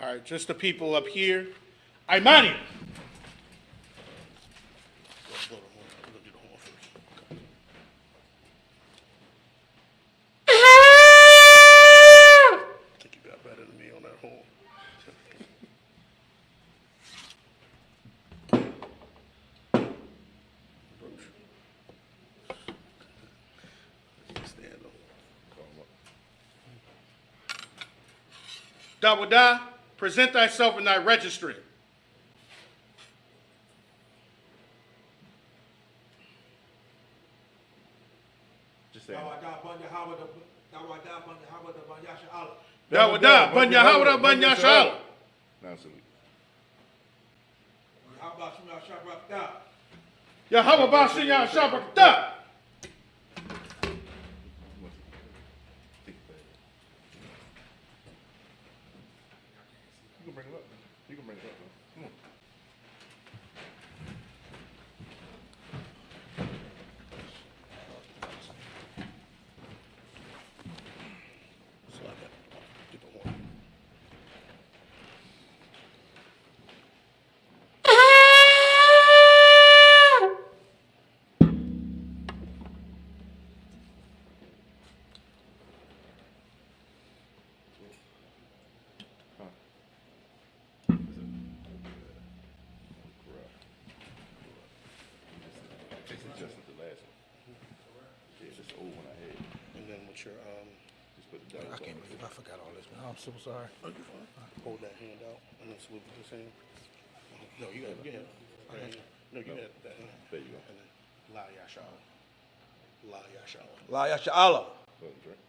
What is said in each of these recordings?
All right, just the people up here. Imani. I think you got better than me on that horn. Dawada, present thyself in thy registry. Just say Dawada, Banya Hawada, Banya Shala. now salute. Yahweh Bashinya Shabakta. You can bring it up. You can bring it up. Come on. Just the last one. Yeah, just the old one I had. And then with your Just put the down. I can't believe I forgot all this, man. I'm so sorry. oh, you fine. Hold that hand out and then salute with this hand. No, you got it. Right hand. No, you got that hand. There you go. And then La Yashala. La Yashala. La Yasha Allah. Go ahead and drink.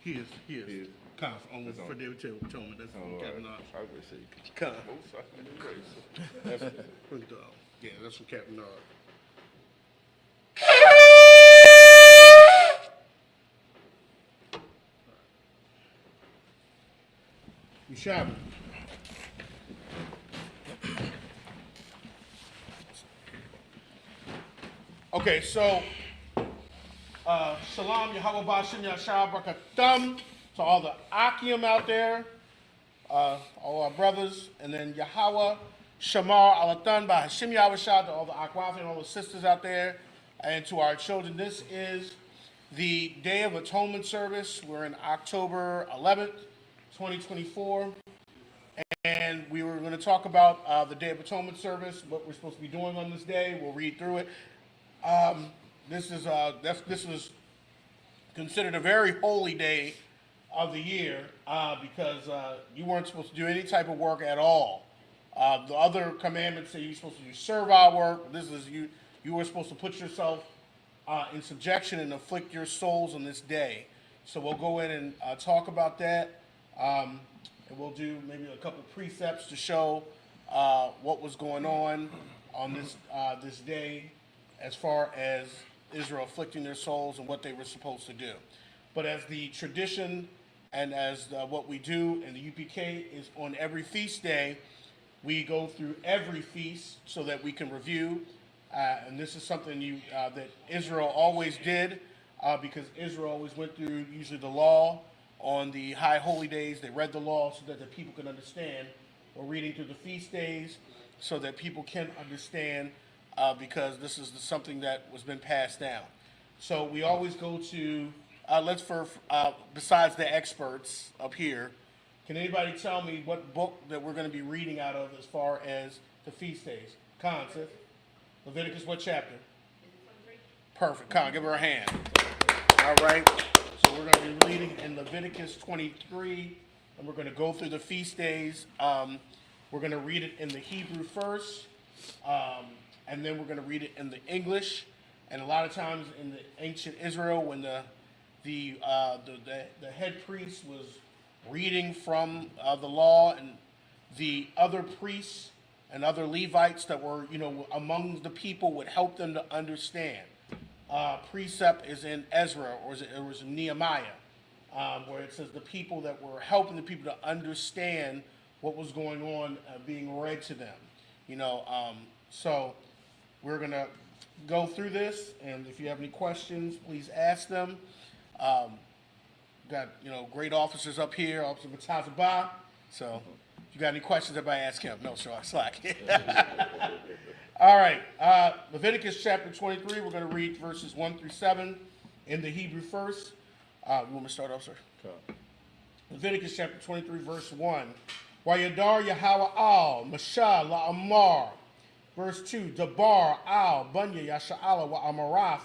He is. He is. Conf, only That's for on. David Tillman. That's Captain Nod. I would say, Conf. most I can do race. Yeah, that's from Captain Nod. You shot me. Okay, so Shalom Yahweh Bashin Yashar Barakatam to all the Akim out there, all our brothers, and then Yahweh Shamar Alatan by Hashem Yahweh Shah to all the Akwaf and all the sisters out there, and to our children. This is the Day of Atonement Service. We're in October 11th, 2024. And we were going to talk about the Day of Atonement Service, what we're supposed to be doing on this day. We'll read through it. This was considered a very holy day of the year because you weren't supposed to do any type of work at all. The other commandments say you're supposed to do servile work. This is you were supposed to put yourself in subjection and afflict your souls on this day. So we'll go in and talk about that. And we'll do maybe a couple precepts to show what was going on this day as far as Israel afflicting their souls and what they were supposed to do. But as the tradition and as what we do in the UPK is on every feast day, we go through every feast so that we can review. And this is something that Israel always did because Israel always went through usually the law on the high holy days. They read the law so that the people can understand. We're reading through the feast days so that people can understand because this is something that was been passed down. So we always go to, besides the experts up here, can anybody tell me what book that we're going to be reading out of as far as the feast days? Con, sis? Leviticus, what chapter? Perfect. Con, give her a hand. All right. So we're going to be reading in Leviticus 23, and we're going to go through the feast days. We're going to read it in the Hebrew first, and then we're going to read it in the English. And a lot of times in the ancient Israel, when the head priest was reading from the law, and the other priests and other Levites that were, among the people would help them to understand. Precept is in Ezra, or it was in Nehemiah, where it says the people that were helping the people to understand what was going on being read to them. So we're going to go through this, and if you have any questions, please ask them. Got, great officers up here, Officer Matazaba. So if you got any questions, everybody ask him. No, sure, I slack. All right, Leviticus chapter 23, we're going to read verses 1 through 7 in the Hebrew first. You want me to start off, sir? Come. Leviticus chapter 23, verse 1. Wayadar Yahweh al, Mashah la'amar. Verse 2. Dabar al, Bunya Yasha'ala wa amarath,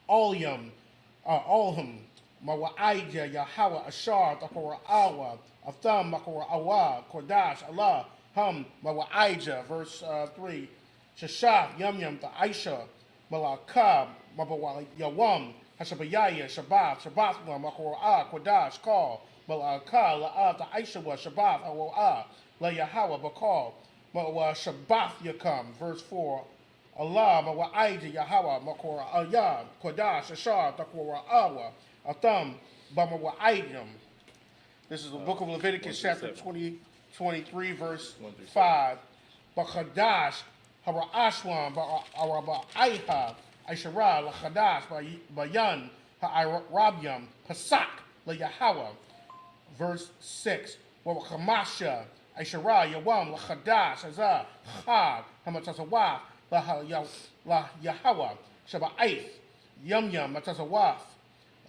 Olyam, Olham, Mawa'aija Yahweh Ashar, Takora Awa, Atham, Makora Awa, Kodash, Allah, Hum, Mawa'aija. Verse 3. Shashah, Yum, Aisha, Malakab, Mabawa Yawam, Hashabayaya, Shabbat, Makora Kodash, Call, Malaka, La'av, the Aisha, Shabbat, Awa, La Yahweh, Bakal, Mawa Shabbat Yakam. Verse 4. Allah, Mawa'aija, Yahweh, Makora Ayah, Kodash, Ashar, Takora Awa, Atham, Bamawa'aijam. This is the book of Leviticus, chapter 23, verse 5. Bakadash, Hara'ashwan, Baraba'aiha, Aishara, Lachadash, Bayan, Ha'arabyam, Pasak, La Yahweh. Verse 6. Wakamasha, Aishara, Yawam, Lachadash, Azah, Chad, Hamatasawah, La Yahweh, Shaba'aith, Yum, Matasawah,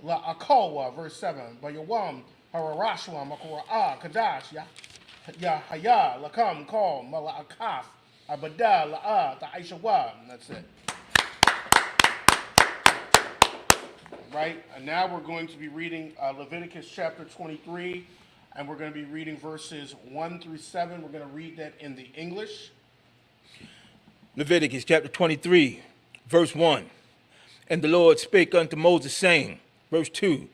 La Akawa. Verse 7. Bayawam, Hararashwa, Makora, Kadash, Yahaya, Lakam, Call, Mala'akaf, Abada, La'a, Ta'aishawa. And that's it. Right? And now we're going to be reading Leviticus chapter 23, and we're going to be reading verses 1 through 7. We're going to read that in the English. Leviticus chapter 23, verse 1. And the Lord spake unto Moses, saying, verse 2,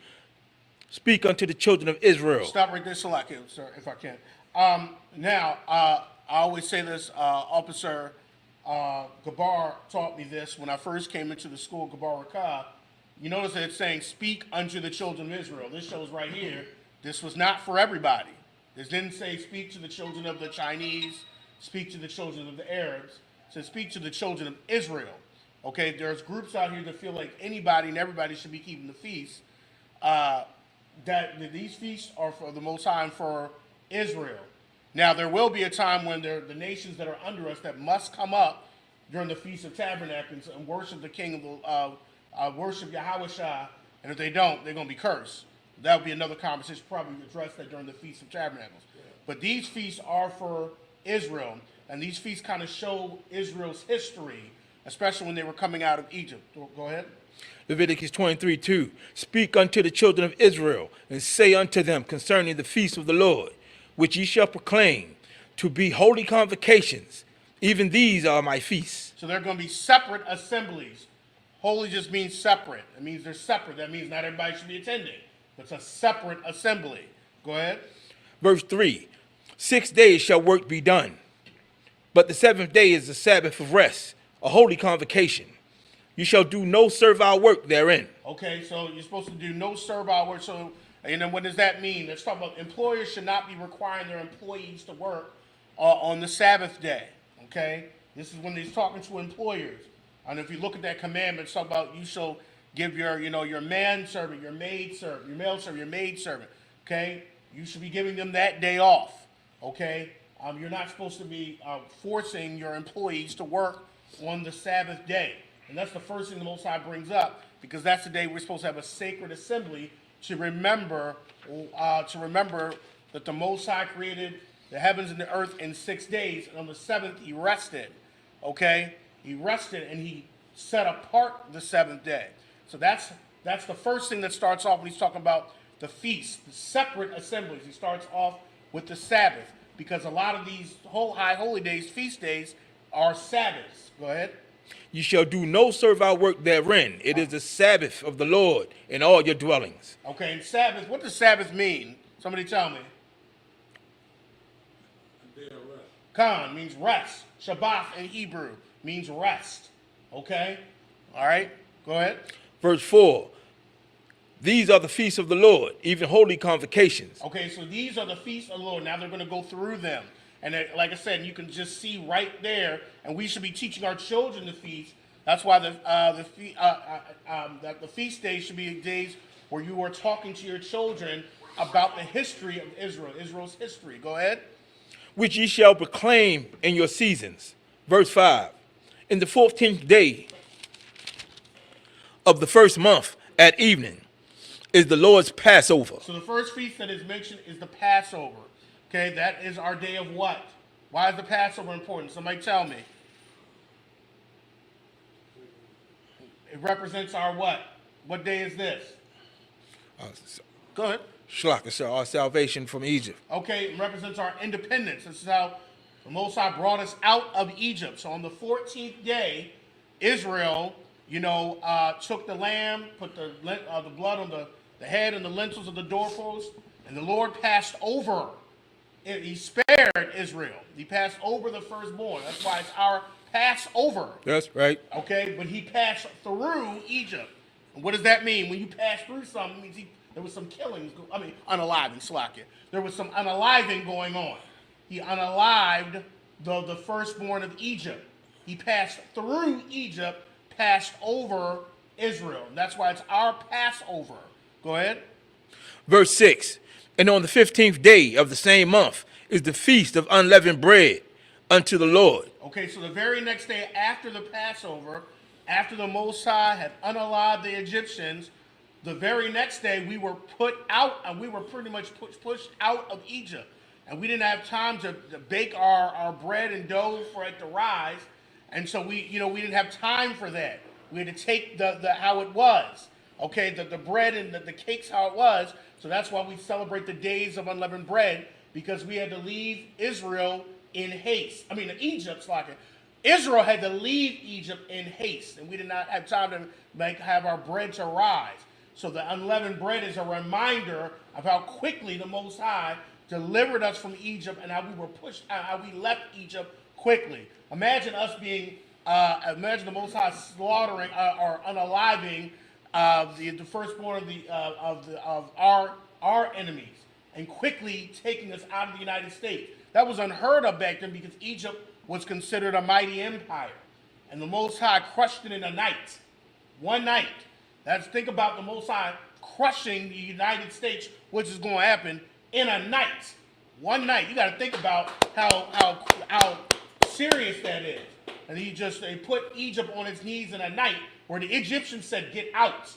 speak unto the children of Israel. Stop right there, Salaki, sir, if I can. Now, I always say this, Officer Gabar taught me this when I first came into the school, Gabar Rakah. You notice that it's saying, speak unto the children of Israel. This shows right here, this was not for everybody. This didn't say, speak to the children of the Chinese, speak to the children of the Arabs. It says, speak to the children of Israel. Okay, there's groups out here that feel like anybody and everybody should be keeping the feast. That these feasts are for the Most High and for Israel. Now, there will be a time when the nations that are under us that must come up during the Feast of Tabernacles and worship the King of the worship Yahweh Shah, and if they don't, they're going to be cursed. That would be another conversation, probably address that during the Feast of Tabernacles. But these feasts are for Israel, and these feasts kind of show Israel's history, especially when they were coming out of Egypt. Go ahead. Leviticus 23:2. Speak unto the children of Israel, and say unto them concerning the feast of the Lord, which ye shall proclaim to be holy convocations. Even these are my feasts. So they're going to be separate assemblies. Holy just means separate. It means they're separate. That means not everybody should be attending. It's a separate assembly. Go ahead. Verse 3. 6 days shall work be done, but the seventh day is the Sabbath of rest, a holy convocation. You shall do no servile work therein. Okay, so you're supposed to do no servile work. So, and then what does that mean? Let's talk about employers should not be requiring their employees to work on the Sabbath day. Okay, this is when he's talking to employers. And if you look at that commandment, it's talking about you shall give your manservant, your maid servant, your male servant, your maid servant. Okay, you should be giving them that day off. Okay, you're not supposed to be forcing your employees to work on the Sabbath day. And that's the first thing the Most High brings up, because that's the day we're supposed to have a sacred assembly to remember that the Most High created the heavens and the earth in 6 days, and on the seventh he rested. Okay, he rested and he set apart the seventh day. So that's the first thing that starts off when he's talking about the feast, the separate assemblies. He starts off with the Sabbath, because a lot of these high holy days, feast days, are Sabbaths. Go ahead. You shall do no servile work therein. It is the Sabbath of the Lord in all your dwellings. Okay, and Sabbath, what does Sabbath mean? Somebody tell me. Khan means rest. Shabbat in Hebrew means rest. Okay? All right, go ahead. Verse 4. These are the feasts of the Lord, even holy convocations. Okay, so these are the feasts of the Lord. Now they're going to go through them. And like I said, you can just see right there, and we should be teaching our children the feast. That's why the feast days should be days where you are talking to your children about the history of Israel, Israel's history. Go ahead. which ye shall proclaim in your seasons. Verse 5. In the 14th day of the first month at evening is the Lord's Passover. So the first feast that is mentioned is the Passover. Okay, that is our day of what? Why is the Passover important? Somebody tell me. It represents our what? What day is this? Go ahead. Shlach, our salvation from Egypt. Okay, it represents our independence. This is how the Most High brought us out of Egypt. So on the 14th day, Israel, took the lamb, put the blood on the head and the lintels of the doorpost, and the Lord passed over. He spared Israel. He passed over the firstborn. That's why it's our Passover. That's right. Okay, but he passed through Egypt. And what does that mean? When you pass through something, it means there was some killings. Unaliving, Slakia. There was some unaliving going on. He unalived the firstborn of Egypt. He passed through Egypt, passed over Israel. That's why it's our Passover. Go ahead. Verse 6. And on the 15th day of the same month is the feast of unleavened bread unto the Lord. Okay, so the very next day after the Passover, after the Most High had unalived the Egyptians, the very next day we were put out, and we were pretty much pushed out of Egypt. And we didn't have time to bake our bread and dough for it to rise. And so we didn't have time for that. We had to take the how it was. Okay, the bread and the cakes how it was. So that's why we celebrate the days of unleavened bread, because we had to leave Israel in haste. Egypt, like it. Israel had to leave Egypt in haste, and we did not have time to have our bread to rise. So the unleavened bread is a reminder of how quickly the Most High delivered us from Egypt and how we were pushed out, how we left Egypt quickly. Imagine imagine the Most High slaughtering or unaliving the firstborn of our enemies and quickly taking us out of the United States. That was unheard of back then because Egypt was considered a mighty empire, and the Most High crushed it in a night, one night. Think about the Most High crushing the United States, which is going to happen in a night, one night. You got to think about how serious that is. And they put Egypt on its knees in a night, where the Egyptians said, "Get out,"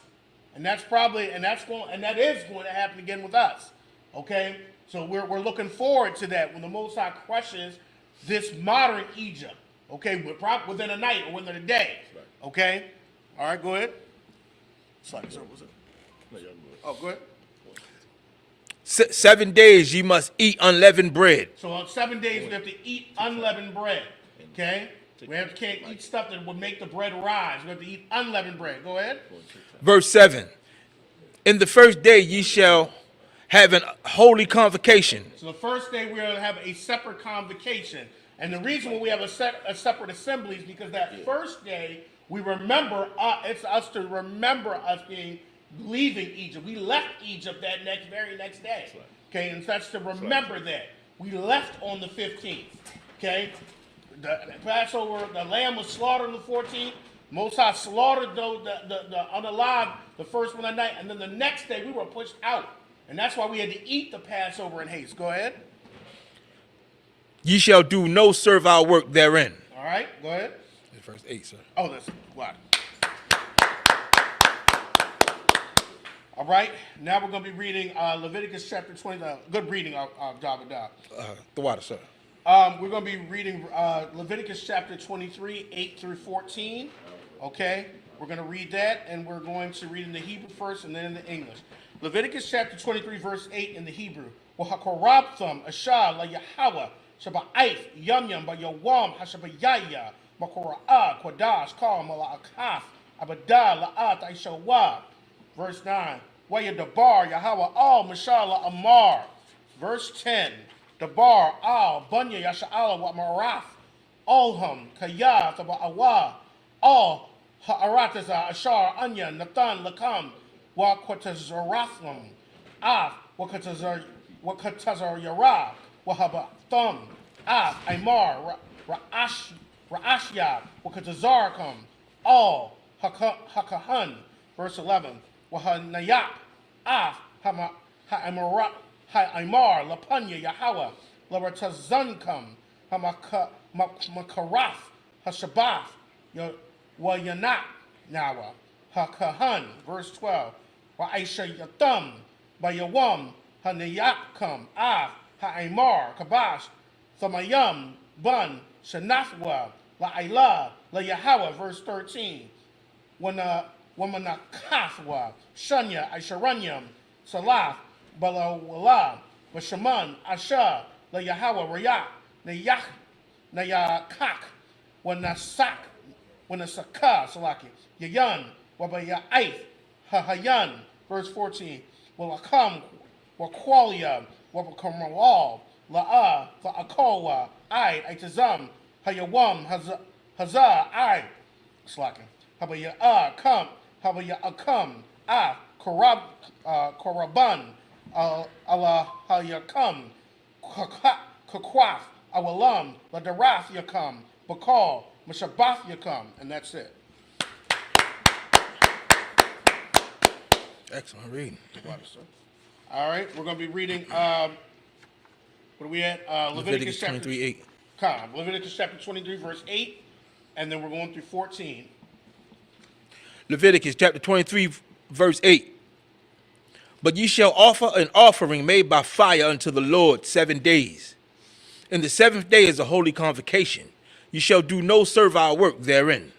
and that is going to happen again with us. Okay, so we're looking forward to that when the Most High crushes this modern Egypt. Okay, within a night or within a day. Okay, all right, go ahead. Sorry, sir, what's it? No, y'all good. Oh, go ahead. 7 days ye must eat unleavened bread. So on 7 days we have to eat unleavened bread. Okay, can't eat stuff that would make the bread rise. We have to eat unleavened bread. Go ahead. Verse 7. In the first day ye shall have an holy convocation. So the first day we're going to have a separate convocation. And the reason why we have a separate assembly is because that first day we remember, it's us to remember us leaving Egypt. We left Egypt that very next day. Okay, and that's to remember that. We left on the 15th. Okay, the Passover, the lamb was slaughtered on the 14th. Most High slaughtered the unalive the first one at night, and then the next day we were pushed out. And that's why we had to eat the Passover in haste. Go ahead. Ye shall do no servile work therein. All right, go ahead. Verse 8, sir. Oh, that's what. All right, now we're going to be reading Leviticus chapter 20. Good reading, Davidah. The water, sir. We're going to be reading Leviticus chapter 23, 8 through 14. Okay, we're going to read that, and we're going to read in the Hebrew first and then in the English. Leviticus chapter 23, verse 8 in the Hebrew. Wahakorabtham ashah la Yahweh shaba'aith yam ba yawam hashabayaya makora'ah kwadash kal mala'akaf abadah la'at aishawa. Verse 9. Wayadabar Yahweh al mashallah amar. Verse 10. Dabar al bunya yasha'ala wa maraf alham kayah taba'awa al ha'arataza ashar anya nathan lakam wa kwatazarathlam af wa katazar yara wa haba thumb Aimar, Ra'ashya, Wakatazarkam, all, Hakahan, verse 11, Wahanayak, Ha'imar, Lapanya, Yahweh, Laratazankam, Makarath, Hashabath, Wayanak, Nawa, Hakahan, verse 12, Wa'aisha Yatham, Bayawam, Hanayakam, Ha'imar, Kabash, Thamayam, Bun, Shanathwa, La'ila, Yahweh, verse 13. Wamanakathwa, Shunya, Aisharanyam, Salah, Balawala, Bashaman, Asha, Yahweh, Rayak, Nayakak, Wanasak, Wanasaka, Salaki, Yayan, Wabayaith, Hahayan, verse 14. Walakam, Wakwalia, Wabakamawal, La'a, Va'akowa, Itazam, Hayawam, Hazah, Slacking. Habaya come, Habaya come, Koraban, Allah Hayakam, Kakwaf, Awalam, Ladarath Yakam, Bakal, Mashabath Yakam, and that's it. Excellent reading. All right, we're going to be reading, what are we at? Leviticus 23:8. Leviticus chapter 23, verse 8, and then we're going through 14. Leviticus chapter 23, verse 8. But ye shall offer an offering made by fire unto the Lord 7 days. And the seventh day is a holy convocation. You shall do no servile work therein.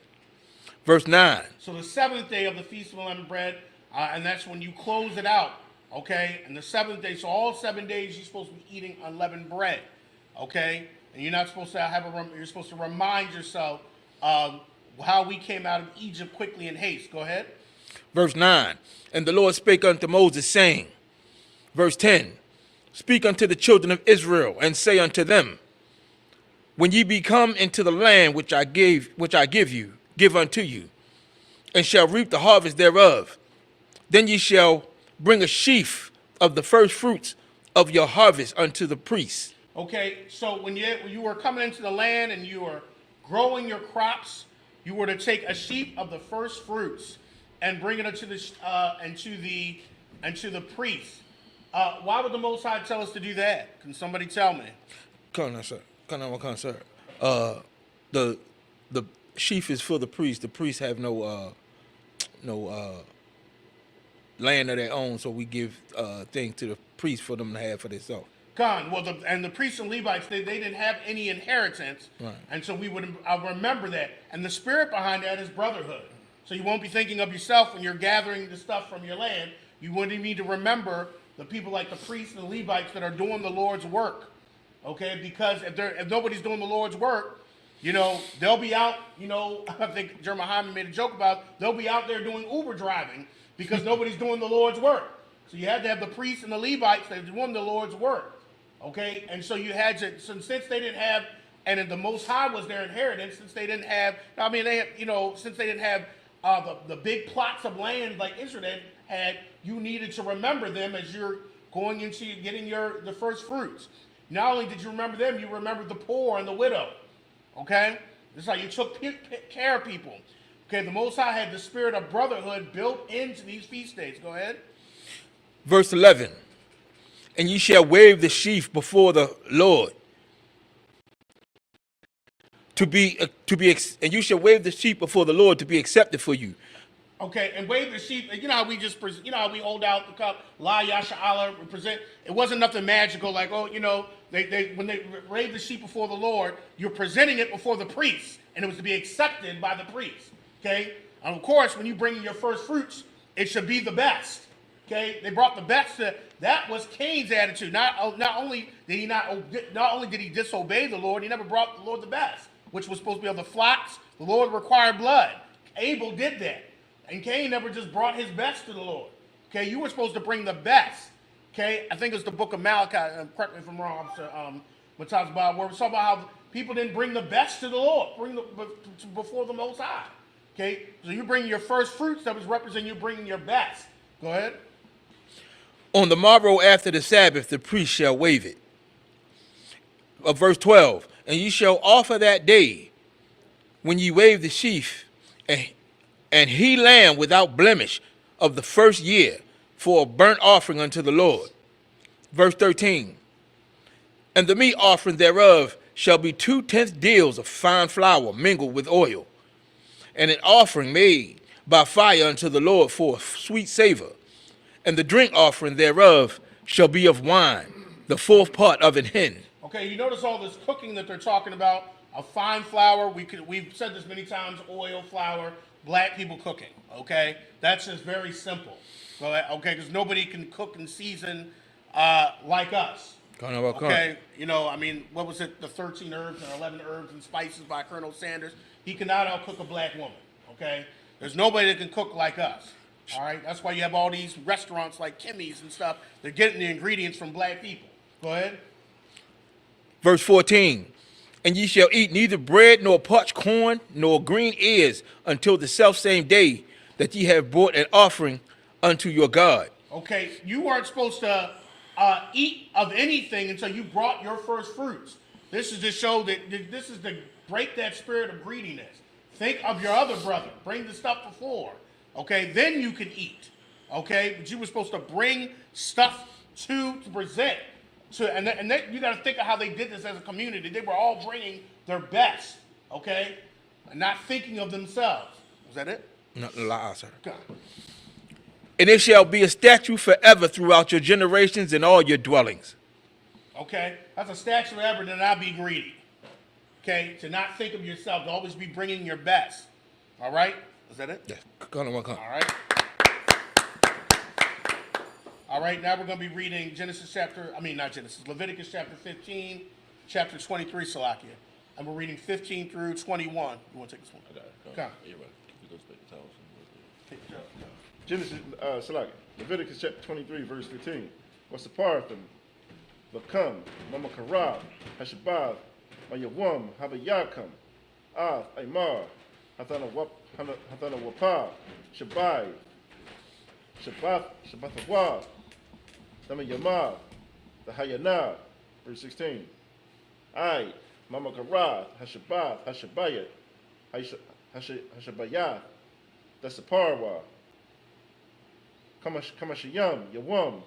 Verse 9. So the seventh day of the Feast of Unleavened Bread, and that's when you close it out, okay? And the seventh day, so all 7 days you're supposed to be eating unleavened bread, okay? And you're not supposed to you're supposed to remind yourself of how we came out of Egypt quickly in haste. Go ahead. Verse 9. And the Lord spake unto Moses, saying, verse 10, speak unto the children of Israel, and say unto them, when ye be come into the land which I give unto you, and shall reap the harvest thereof, then ye shall bring a sheaf of the first fruits of your harvest unto the priests. Okay, so when you were coming into the land and you were growing your crops, you were to take a sheaf of the first fruits and bring it unto the priest. Why would the Most High tell us to do that? Can somebody tell me? Come on, sir. The sheaf is for the priest. The priests have no land of their own, so we give things to the priests for them to have for themselves. And the priests and Levites, they didn't have any inheritance, right. And so I remember that. And the spirit behind that is brotherhood. So you won't be thinking of yourself when you're gathering the stuff from your land. You wouldn't need to remember the people like the priests and Levites that are doing the Lord's work, okay? Because if nobody's doing the Lord's work, they'll be out. I think Jeremiah made a joke about they'll be out there doing Uber driving because nobody's doing the Lord's work. So you had to have the priests and the Levites that are doing the Lord's work. Okay, and so you had to, since they didn't have, and the Most High was their inheritance, since they didn't have, since they didn't have the big plots of land like Israel had, you needed to remember them as you're going into getting the first fruits. Not only did you remember them, you remembered the poor and the widow. Okay, this is how you took care of people. Okay, the Most High had the spirit of brotherhood built into these feast days. Go ahead. Verse 11. And ye shall wave the sheaf before the Lord and you shall wave the sheaf before the Lord to be accepted for you. Okay, and wave the sheaf. You know how we how we hold out the cup, La Yasha Allah, present. It wasn't nothing magical like, when they wave the sheaf before the Lord, you're presenting it before the priest, and it was to be accepted by the priest. Okay, and of course, when you bring in your first fruits, it should be the best. Okay, they brought the best. That was Cain's attitude. Not only did he disobey the Lord, he never brought the Lord the best, which was supposed to be of the flocks. The Lord required blood. Abel did that, and Cain never just brought his best to the Lord. Okay, you were supposed to bring the best. Okay, I think it's the book of Malachi. Correct me if I'm wrong, Mataz Bob, where we talk about how people didn't bring the best to the Lord, before the Most High. Okay, so you bring your first fruits that was representing you bringing your best. Go ahead. On the morrow after the Sabbath, the priest shall wave it. of verse 12. And ye shall offer that day when ye wave the sheaf, and he lamb without blemish of the first year for a burnt offering unto the Lord. Verse 13. And the meat offering thereof shall be 2/10 deals of fine flour mingled with oil, and an offering made by fire unto the Lord for a sweet savor. And the drink offering thereof shall be of wine, the fourth part of an hin. Okay, you notice all this cooking that they're talking about, a fine flour. We've said this many times, oil, flour, black people cooking, okay? That's just very simple, okay, because nobody can cook and season like us. Okay, you know, I mean, what was it, the 13 herbs and 11 herbs and spices by Colonel Sanders? He cannot outcook a black woman, okay? There's nobody that can cook like us, all right? That's why you have all these restaurants like Kimmy's and stuff. They're getting the ingredients from black people. Go ahead. Verse 14. And ye shall eat neither bread nor parched corn nor green ears until the selfsame day that ye have brought an offering unto your God. Okay, you weren't supposed to eat of anything until you brought your first fruits. This is to show that this is to break that spirit of greediness. Think of your other brother. Bring the stuff before. Okay, then you can eat. Okay, but you were supposed to bring stuff to present. And you got to think of how they did this as a community. They were all bringing their best. Okay, and not thinking of themselves. Was that it? No, lie, sir. God. And it shall be a statute forever throughout your generations and all your dwellings. Okay, that's a statute forever to not be greedy. Okay, to not think of yourself, to always be bringing your best. All right, is that it? Yes. Come on. All right. All right, now we're going to be reading Leviticus chapter 15, chapter 23, Salakia. And we're reading 15 through 21. You want to take this one? I got it. Come. Yeah, right. You go spit the towels. Take it up. Genesis, Leviticus chapter 23, verse 15. What's the parathon? Lakam, Mama Karab, Hashabab, Mayawam, Habayakam, Ath, Aymar, Hathana Wapa, Shabai, Shabathawa, Dama Yamab, the Hayana, verse 16. I, Mama Karab, Hashabab, Hashabayat, Hashabayat, that's the parwa. Kamashiyam, Yawam,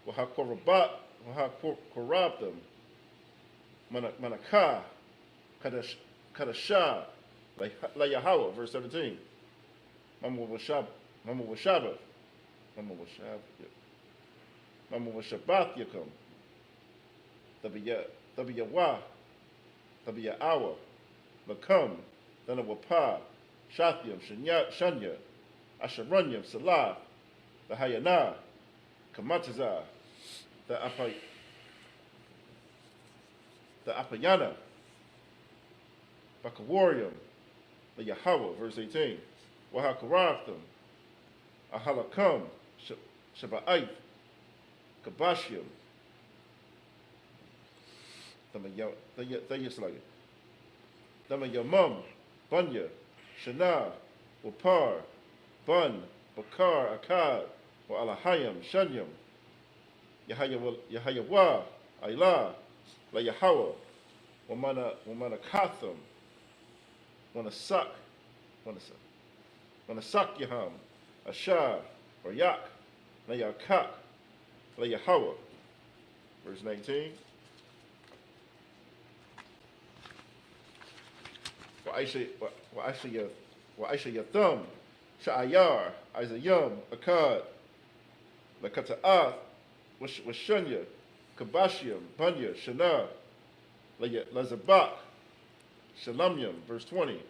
Wahakorabam, Manaka, Kadasha, La Yahweh, verse 17. Mama Washabath Yakum, Tabiyawa, Tabiyawa, Makam, Danawapa, Shathyam, Shanya, Asharanyam, Salah, the Hayana, Kamataza, the Apayana, Bakawarium, the Yahweh, verse 18. Wahakaraftam, Ahalakam, Shaba'ait, Kabashium, Damayamum, Bunya, Shana, Wapar, Bun, Bakar, Akkad, wa Alahayam, Shanyam, Yahayawa, Ayla, La Yahweh, Wamana Katham, Wanasak Yaham, Ashar, Rayak, La Yakak, La Yahweh. Verse 19. Wa'aisha Yatham, Sha'ayar, Isayam, Akkad, Lakata'ath, Washunya, Kabashiam, Bunya, Shana, Lazabak, Shalamyam, verse 20.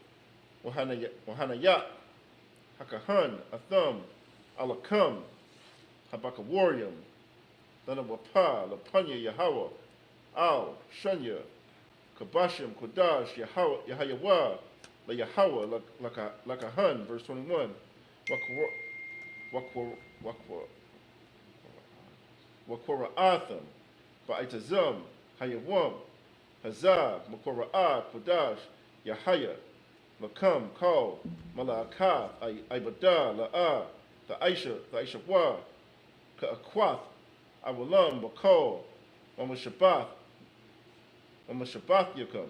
Wahanayak, Hakahan, Atham, Alakam, Habakawarium, Danawapa, Lapanya, Yahweh, Al, Shanya, Kabashim, Kodash, Yahayawa, La Yahweh, Lakahan, verse 21. Wakora Atham, Ba'itazam, Hayawam, Hazab, Makora'ah, Kodash, Yahaya, Makam, Kal, Mala'akath, Ibada, La'ah, the Aisha Wa, Ka'akwath, Awalam, Bakal, Mama Shabbath Yakum,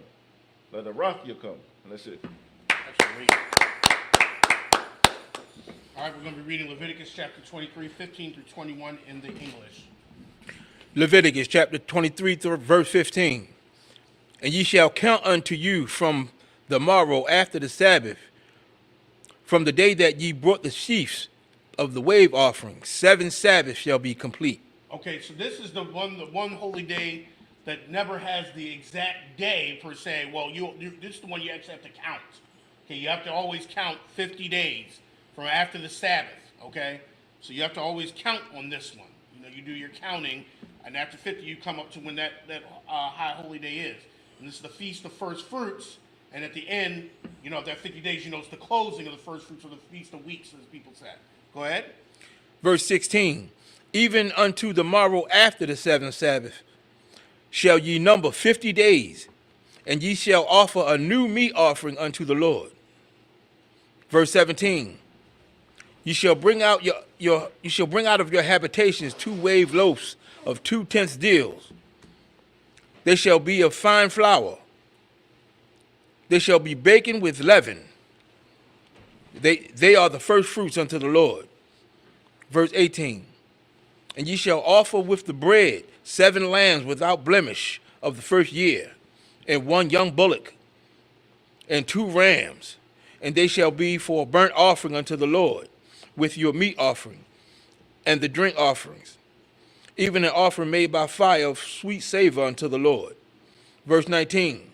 let the Rath Yakum. And that's it. That's great. All right, we're going to be reading Leviticus chapter 23, 15 through 21 in the English. Leviticus chapter 23 through verse 15. And ye shall count unto you from the morrow after the Sabbath, from the day that ye brought the sheaves of the wave offering, 7 Sabbaths shall be complete. Okay, so this is the one holy day that never has the exact day per se. Well, this is the one you actually have to count. Okay, you have to always count 50 days from after the Sabbath. Okay, so you have to always count on this one. You know, you do your counting, and after 50, you come up to when that high holy day is. And this is the Feast of First Fruits. And at the end, you know, that 50 days, you know, it's the closing of the first fruits, or the Feast of Weeks, as people say. Go ahead. Verse 16. Even unto the morrow after the 7th Sabbath shall ye number 50 days, and ye shall offer a new meat offering unto the Lord. Verse 17. You shall bring out you shall bring out of your habitations 2 wave loaves of 2 tenths deals. They shall be of fine flour. They shall be baken with leaven. They are the first fruits unto the Lord. Verse 18. And ye shall offer with the bread 7 lambs without blemish of the first year, and 1 young bullock, and 2 rams, and they shall be for a burnt offering unto the Lord, with your meat offering, and the drink offerings, even an offering made by fire of sweet savor unto the Lord. Verse 19.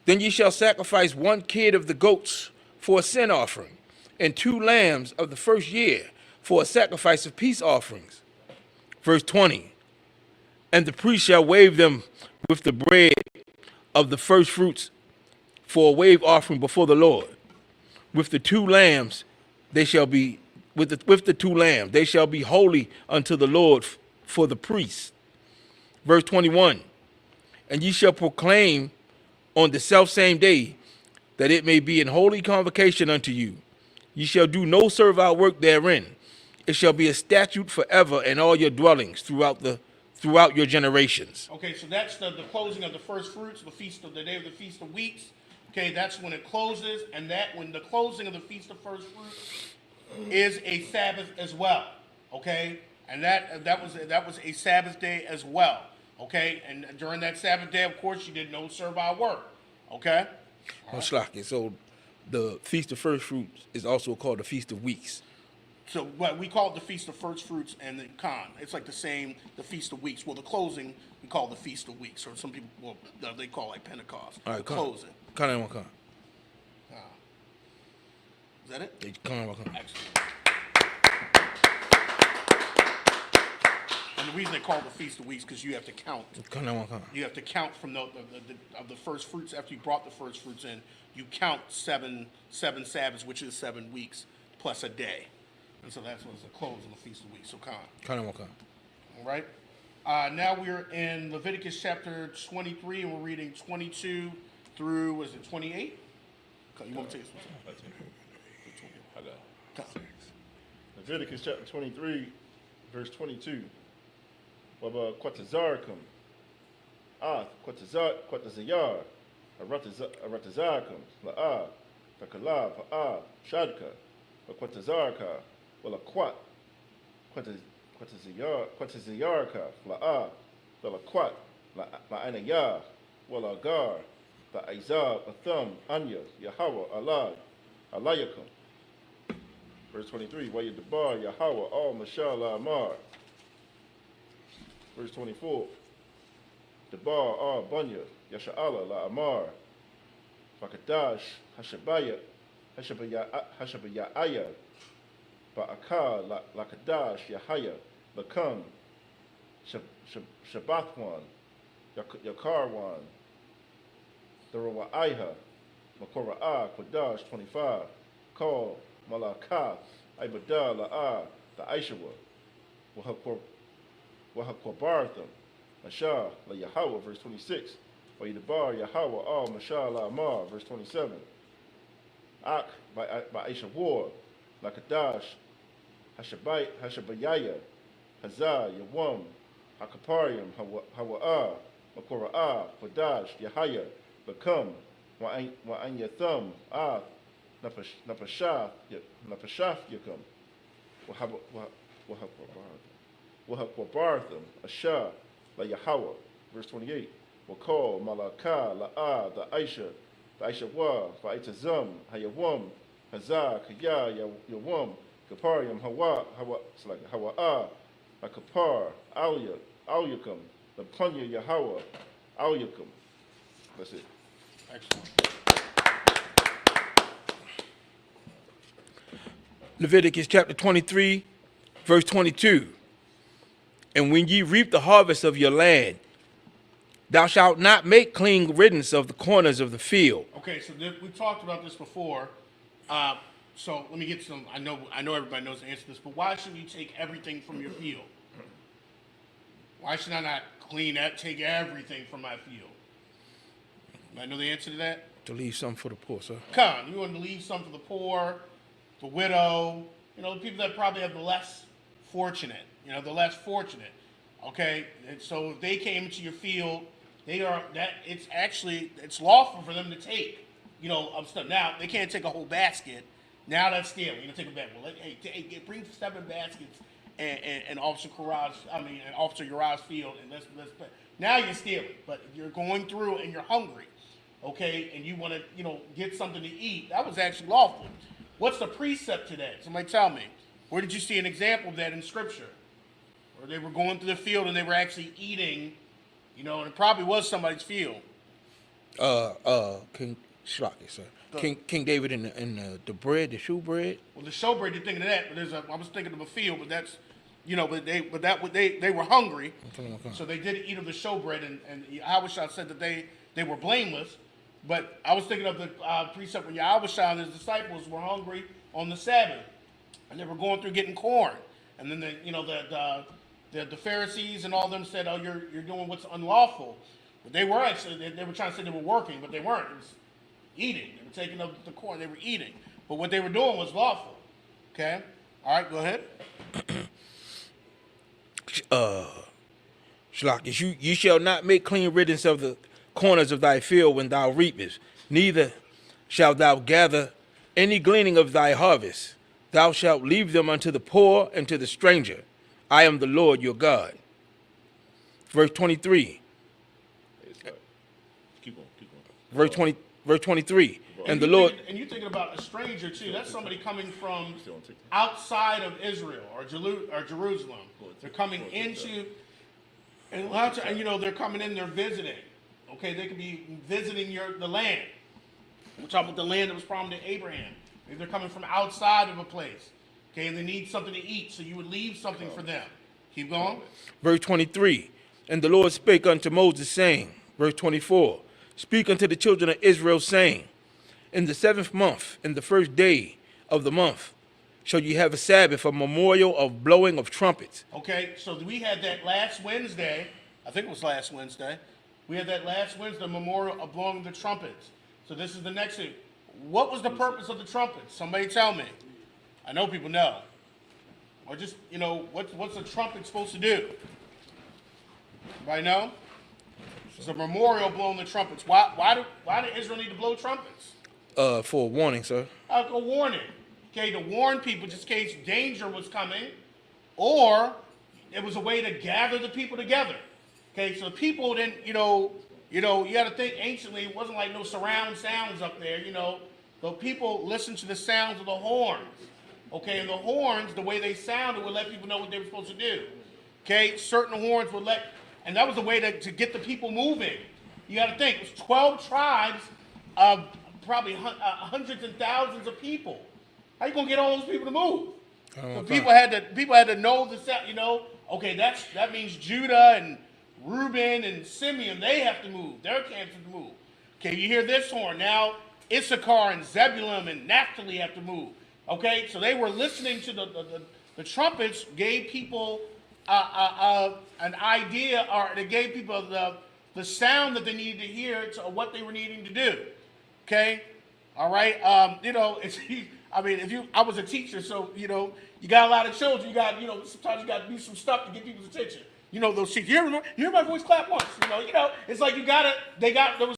Then ye shall sacrifice 1 kid of the goats for a sin offering, and 2 lambs of the first year for a sacrifice of peace offerings. Verse 20. And the priest shall wave them with the bread of the first fruits for a wave offering before the Lord. With the 2 lambs, they shall be with the 2 lambs, they shall be holy unto the Lord for the priests. Verse 21. And ye shall proclaim on the selfsame day, that it may be an holy convocation unto you. Ye shall do no servile work therein. It shall be a statute forever in all your dwellings throughout your generations. Okay, so that's the closing of the first fruits, the day of the Feast of Weeks. Okay, that's when it closes, and that when the closing of the Feast of First Fruits is a Sabbath as well. Okay, and that was a Sabbath day as well. Okay, and during that Sabbath day, of course, you did no servile work. Okay. So the Feast of First Fruits is also called the Feast of Weeks. So what we call it the Feast of First Fruits and the Khan. It's like the same, the Feast of Weeks. Well, the closing we call the Feast of Weeks, or some people they call it like Pentecost. All right, closing. Khan. Is that it? Khan. Excellent. And the reason they call it the Feast of Weeks because you have to count. You have to count from the first fruits after you brought the first fruits in. You count seven Sabbaths, which is 7 weeks plus a day. And so that's what's the close of the Feast of Weeks. So Khan. All right. Now we're in Leviticus chapter 23, and we're reading 22 through, was it 28? You want to take this one? Leviticus chapter 23, verse 22. Waba Quatazarkum, Quatazayar, Aratazakum, La'a, Takala, Pa'a, Shadka, Quatazarka, Wala Quatazayarka, La'a, Wala Quat, La'anaya, Wala Gar, La'izab, Atham, Anya, Yahweh, Allah, Alayakum. Verse 23, Wayadabar, Yahweh, Al Mashallah Amar. Verse 24, Debar, Bunya, Yasha'ala, La Amar, Fakadash, Hashabaya'aya, Ba'aka, Lakadash, Yahaya, Lakam, Shabbathwan, Yakarwan, Darawaiha, Makora'ah, Quadash, 25, Call, Malakah, Ibadah, La'ah, the Aishawa, Wahakwabartham, Mashah, La Yahweh, verse 26. Wayidabar, Yahweh, Al Mashah, La Amar, verse 27. Ak, by Aisha War, Lakadash, Hashabayaya, Hazah, Yawam, Hakaparium, Hawa'ah, Makora'ah, Padash, Yahaya, Bakam, Wa'an Yatham, Napashaf Yakum, Wahakwabartham, Asha, La Yahweh. Verse 28. Wakal, Malaka, La'ah, the Aisha Wa, Fa'itazam, Hayawam, Hazah, Kaya, Yawam, Kaparium, Hawa'ah, Akapar, Alyakam, the Punya Yahweh, Alyakam. That's it. Excellent. Leviticus chapter 23, verse 22. And when ye reap the harvest of your land, thou shalt not make clean riddance of the corners of the field. Okay, so we talked about this before. So let me get some. I know everybody knows the answer to this, but why shouldn't you take everything from your field? Why should I not take everything from my field? I know the answer to that. To leave some for the poor, sir. Come, you want to leave some for the poor, the widow, the people that probably have the less fortunate, the less fortunate. Okay, and so if they came into your field, it's lawful for them to take, of stuff. Now they can't take a whole basket. Now that's stealing. Take a bag. Well, hey, bring 7 baskets and Officer Uriah's field, and let's play. Now you're stealing. But if you're going through and you're hungry, okay, and you want to, get something to eat, that was actually lawful. What's the precept to that? Somebody tell me. Where did you see an example of that in Scripture? Where they were going through the field and they were actually eating, and it probably was somebody's field. King Shlaki, sir. King David in the bread, the showbread. Well, the showbread, you're thinking of that, but I was thinking of a field, but that's, they were hungry, so they did eat of the showbread, and Yahushua said that they were blameless. But I was thinking of the precept when Yahushua and his disciples were hungry on the Sabbath, and they were going through getting corn, and then the Pharisees and all of them said, "Oh, you're doing what's unlawful," but they were trying to say they were working, but they weren't. It was eating. They were taking up the corn. They were eating, but what they were doing was lawful. Okay, all right, go ahead. Shlaki, you shall not make clean riddance of the corners of thy field when thou reapest, neither shalt thou gather any gleaning of thy harvest. Thou shalt leave them unto the poor and to the stranger. I am the Lord your God. Verse 23. Keep going. Verse 23. And the Lord. And you're thinking about a stranger too. That's somebody coming from outside of Israel or Jerusalem. They're coming into, and a lot of times, they're coming in. They're visiting. Okay, they could be visiting the land. We're talking about the land that was promised to Abraham. Maybe they're coming from outside of a place. Okay, and they need something to eat, so you would leave something for them. Keep going. Verse 23. And the Lord spake unto Moses, saying, verse 24, speak unto the children of Israel, saying, in the 7th month, in the 1st day of the month, shall you have a Sabbath, a memorial of blowing of trumpets. Okay, so we had that last Wednesday. I think it was last Wednesday. We had that last Wednesday memorial of blowing the trumpets. So this is the next thing. What was the purpose of the trumpets? Somebody tell me. I know people know. Or just, what's a trumpet supposed to do? Anybody know? It's a memorial blowing the trumpets. Why did Israel need to blow trumpets? For a warning, sir. A warning. Okay, to warn people just in case danger was coming, or it was a way to gather the people together. Okay, so the people didn't, you got to think anciently, it wasn't like no surround sounds up there, The people listened to the sounds of the horns. Okay, and the horns, the way they sounded, would let people know what they were supposed to do. Okay, certain horns would and that was the way to get the people moving. You got to think, it was 12 tribes of probably hundreds and thousands of people. How you gonna get all those people to move? So people had to know the sound. Okay, that means Judah and Reuben and Simeon, they have to move. Their camps have to move. Okay, you hear this horn. Now Issachar and Zebulun and Naphtali have to move. Okay, so they were listening to the trumpets, gave people an idea, or they gave people the sound that they needed to hear to what they were needing to do. Okay, all right. I was a teacher, so you got a lot of children. You got sometimes you got to do some stuff to get people's attention. You know those sheets. You hear my voice clap once. It's like there was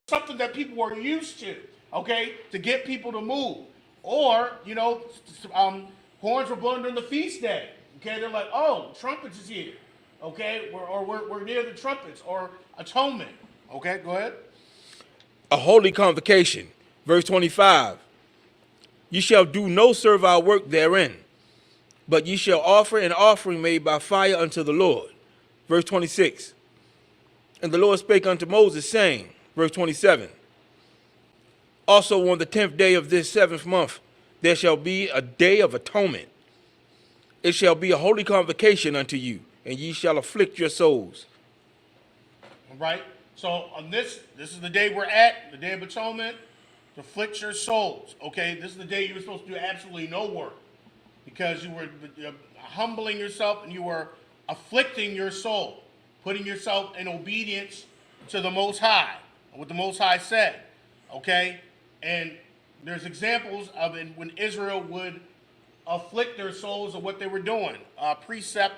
something that people were used to, okay, to get people to move. Or, horns were blown during the feast day. Okay, they're like, oh, trumpets is here. Okay, we're near the trumpets, or atonement. Okay, go ahead. A holy convocation. Verse 25. Ye shall do no servile work therein, but ye shall offer an offering made by fire unto the Lord. Verse 26. And the Lord spake unto Moses, saying, verse 27, also on the 10th day of this 7th month, there shall be a day of atonement. It shall be a holy convocation unto you, and ye shall afflict your souls. All right. So on this is the day we're at, the Day of Atonement, to afflict your souls. Okay, this is the day you were supposed to do absolutely no work, because you were humbling yourself and you were afflicting your soul, putting yourself in obedience to the Most High, what the Most High said. Okay, and there's examples of it when Israel would afflict their souls of what they were doing. Precept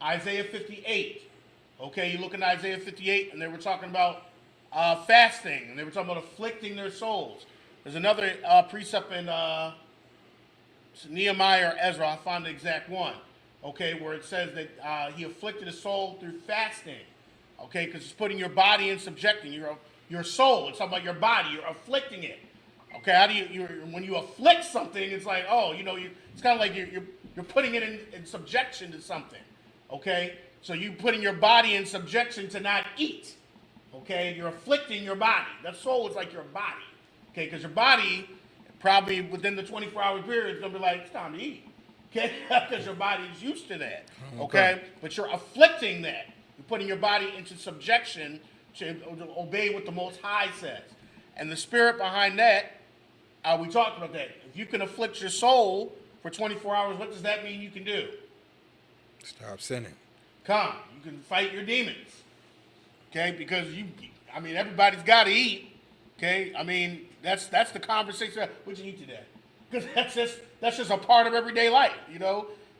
Isaiah 58. Okay, you look at Isaiah 58, and they were talking about fasting, and they were talking about afflicting their souls. There's another precept in Nehemiah or Ezra, I'll find the exact one, okay, where it says that he afflicted his soul through fasting, okay, because it's putting your body in subjecting, your soul, it's talking about your body, you're afflicting it. Okay, how do when you afflict something, it's like, it's kind of like you're putting it in subjection to something, okay? So you're putting your body in subjection to not eat, okay? You're afflicting your body. That soul is like your body, okay? Because your body, probably within the 24-hour period, is going to be like, it's time to eat, okay? Because your body is used to that, okay? But you're afflicting that. You're putting your body into subjection to obey what the Most High says. And the spirit behind that, we talked about that. If you can afflict your soul for 24 hours, what does that mean you can do? Stop sinning. Come, you can fight your demons. Okay, because everybody's got to eat. Okay, that's the conversation. What'd you eat today? Because that's just a part of everyday life,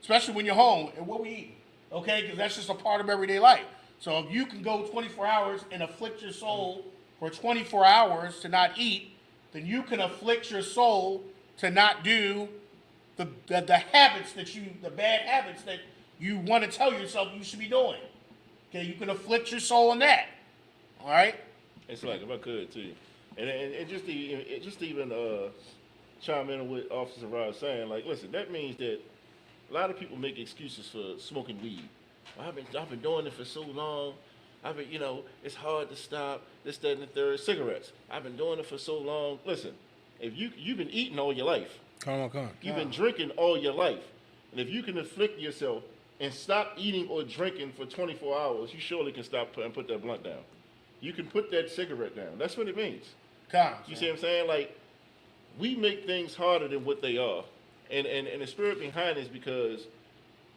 especially when you're home and what we eat. Okay, because that's just a part of everyday life. So if you can go 24 hours and afflict your soul for 24 hours to not eat, then you can afflict your soul to not do the habits the bad habits that you want to tell yourself you should be doing. Okay, you can afflict your soul in that. All right. It's like, if I could too, and just even chime in with Officer Rod saying, like, listen, that means that a lot of people make excuses for smoking weed. Well, I've been doing it for so long. It's hard to stop. This, that, and the third. Cigarettes. I've been doing it for so long. Listen, if you've been eating all your life. Come on. You've been drinking all your life, and if you can afflict yourself and stop eating or drinking for 24 hours, you surely can stop and put that blunt down. You can put that cigarette down. That's what it means. You see what I'm saying? Like, we make things harder than what they are. And the spirit behind it is because